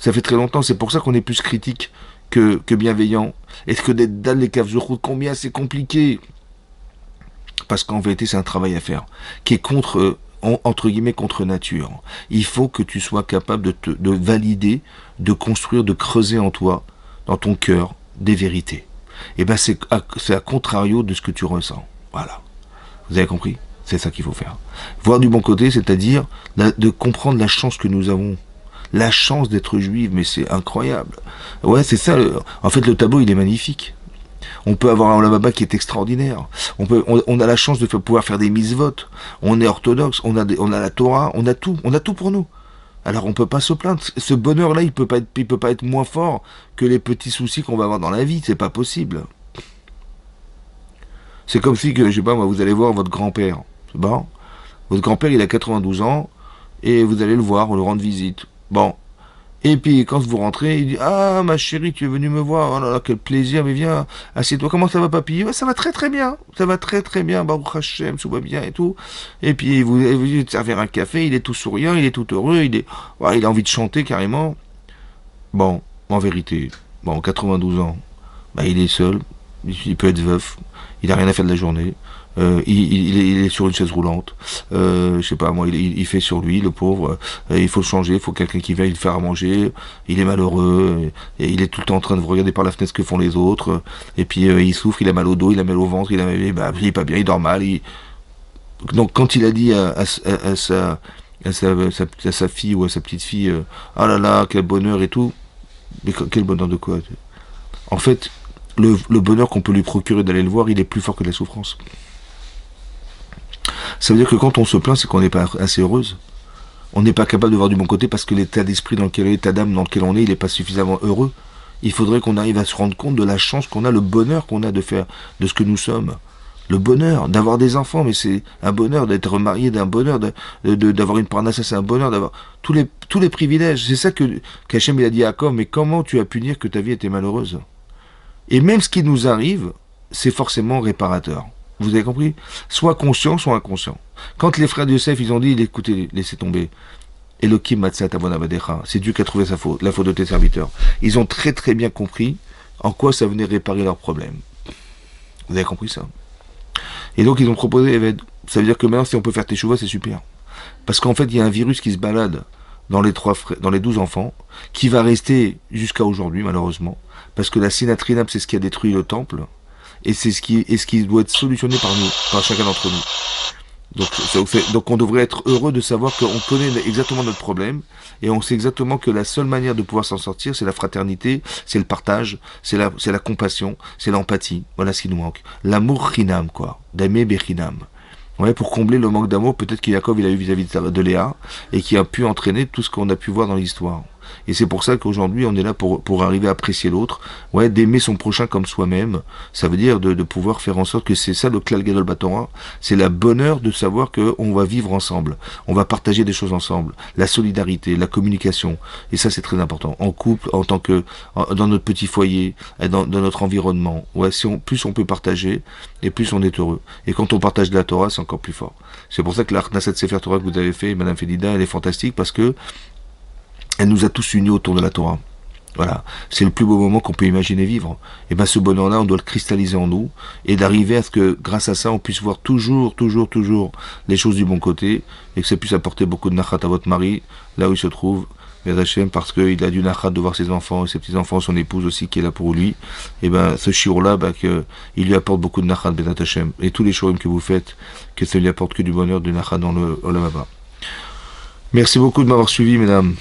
Ça fait très longtemps, c'est pour ça qu'on est plus critique que bienveillant. Est-ce que d'être dans les caves de route, combien c'est compliqué? Parce qu'en vérité, c'est un travail à faire, qui est entre guillemets contre nature. Il faut que tu sois capable de valider, de construire, de creuser en toi, dans ton cœur, des vérités. Et c'est à contrario de ce que tu ressens. Voilà. Vous avez compris? C'est ça qu'il faut faire. Voir du bon côté, c'est-à-dire de comprendre la chance que nous avons. La chance d'être juif, mais c'est incroyable. Ouais, c'est ça. En fait, le tableau, il est magnifique. On peut avoir un Olam qui est extraordinaire. On a la chance de pouvoir faire des mises-votes. On est orthodoxe, on a la Torah, on a tout pour nous. Alors on peut pas se plaindre. Ce bonheur-là, il peut pas être moins fort que les petits soucis qu'on va avoir dans la vie. C'est pas possible. C'est comme si, je sais pas moi, vous allez voir votre grand-père. C'est bon. Votre grand-père, il a 92 ans et vous allez le voir, le rendre visite. Bon. Et puis quand vous rentrez, il dit ah ma chérie, tu es venue me voir, oh là là quel plaisir, mais viens, assieds-toi, comment ça va papy? Ça va très très bien, ça va très très bien, Baruch Hashem, tout va bien et tout. Et puis vous servir un café, il est tout souriant, il est tout heureux, il a envie de chanter carrément. Bon, en vérité, 92 ans, il est seul, il peut être veuf, il a rien à faire de la journée. il est sur une chaise roulante. Je sais pas, moi, il fait sur lui, le pauvre. Il faut le changer, il faut quelqu'un qui vienne le faire à manger. Il est malheureux, et il est tout le temps en train de regarder par la fenêtre ce que font les autres. Et puis il souffre, il a mal au dos, il a mal au ventre, il est pas bien, il dort mal. Donc quand il a dit à sa fille ou à sa petite fille, ah là là, quel bonheur et tout. Mais quel bonheur de quoi? En fait, le bonheur qu'on peut lui procurer d'aller le voir, il est plus fort que la souffrance. Ça veut dire que quand on se plaint, c'est qu'on n'est pas assez heureuse. On n'est pas capable de voir du bon côté parce que l'état d'esprit dans lequel on est, l'état d'âme dans lequel on est, il n'est pas suffisamment heureux. Il faudrait qu'on arrive à se rendre compte de la chance qu'on a, le bonheur qu'on a de faire de ce que nous sommes. Le bonheur d'avoir des enfants, mais c'est un bonheur d'être marié, d'un bonheur d'avoir une parnasse, c'est un bonheur d'avoir tous les privilèges. C'est ça que qu'Hachem il a dit à Jacob, mais comment tu as pu dire que ta vie était malheureuse? Et même ce qui nous arrive, c'est forcément réparateur. Vous avez compris? Soit conscient, soit inconscient. Quand les frères de Yosef, ils ont dit, écoutez, laissez tomber. Elohim matzat avonavadecha. C'est Dieu qui a trouvé sa faute, la faute de tes serviteurs. Ils ont très très bien compris en quoi ça venait réparer leurs problèmes. Vous avez compris ça? Et donc ils ont proposé Eved. Ça veut dire que maintenant, si on peut faire teshuva, c'est super. Parce qu'en fait, il y a un virus qui se balade dans les 12 enfants, qui va rester jusqu'à aujourd'hui, malheureusement. Parce que la sinatrinam, c'est ce qui a détruit le temple. Et c'est ce qui doit être solutionné par nous, par chacun d'entre nous. Donc on devrait être heureux de savoir qu'on connaît exactement notre problème et on sait exactement que la seule manière de pouvoir s'en sortir, c'est la fraternité, c'est le partage, c'est la compassion, c'est l'empathie. Voilà ce qui nous manque. L'amour chinam, quoi. D'aimer bechinam. Ouais, pour combler le manque d'amour, peut-être que Yaakov il a eu vis-à-vis de Léa et qui a pu entraîner tout ce qu'on a pu voir dans l'histoire. Et c'est pour ça qu'aujourd'hui, on est là pour arriver à apprécier l'autre, ouais, d'aimer son prochain comme soi-même. Ça veut dire de pouvoir faire en sorte que c'est ça le Klal Gadol Batorah. C'est la bonheur de savoir qu'on va vivre ensemble. On va partager des choses ensemble. La solidarité, la communication. Et ça, c'est très important. En couple, dans notre petit foyer, dans notre environnement. Ouais, plus on peut partager, et plus on est heureux. Et quand on partage de la Torah, c'est encore plus fort. C'est pour ça que la Knesset Sefer Torah que vous avez fait, Madame Fedida, elle est fantastique parce que elle nous a tous unis autour de la Torah. Voilà, c'est le plus beau moment qu'on peut imaginer vivre. Et bien ce bonheur-là, on doit le cristalliser en nous et d'arriver à ce que, grâce à ça, on puisse voir toujours les choses du bon côté et que ça puisse apporter beaucoup de nachat à votre mari, là où il se trouve, Hachem, parce qu'il a du nachat de voir ses enfants et ses petits-enfants, son épouse aussi qui est là pour lui. Et ben ce shiur-là, il lui apporte beaucoup de nachat, Bezat Hachem. Et tous les shiurim que vous faites, que ça lui apporte que du bonheur, du nachat dans le Olam Haba. Merci beaucoup de m'avoir suivi, mesdames.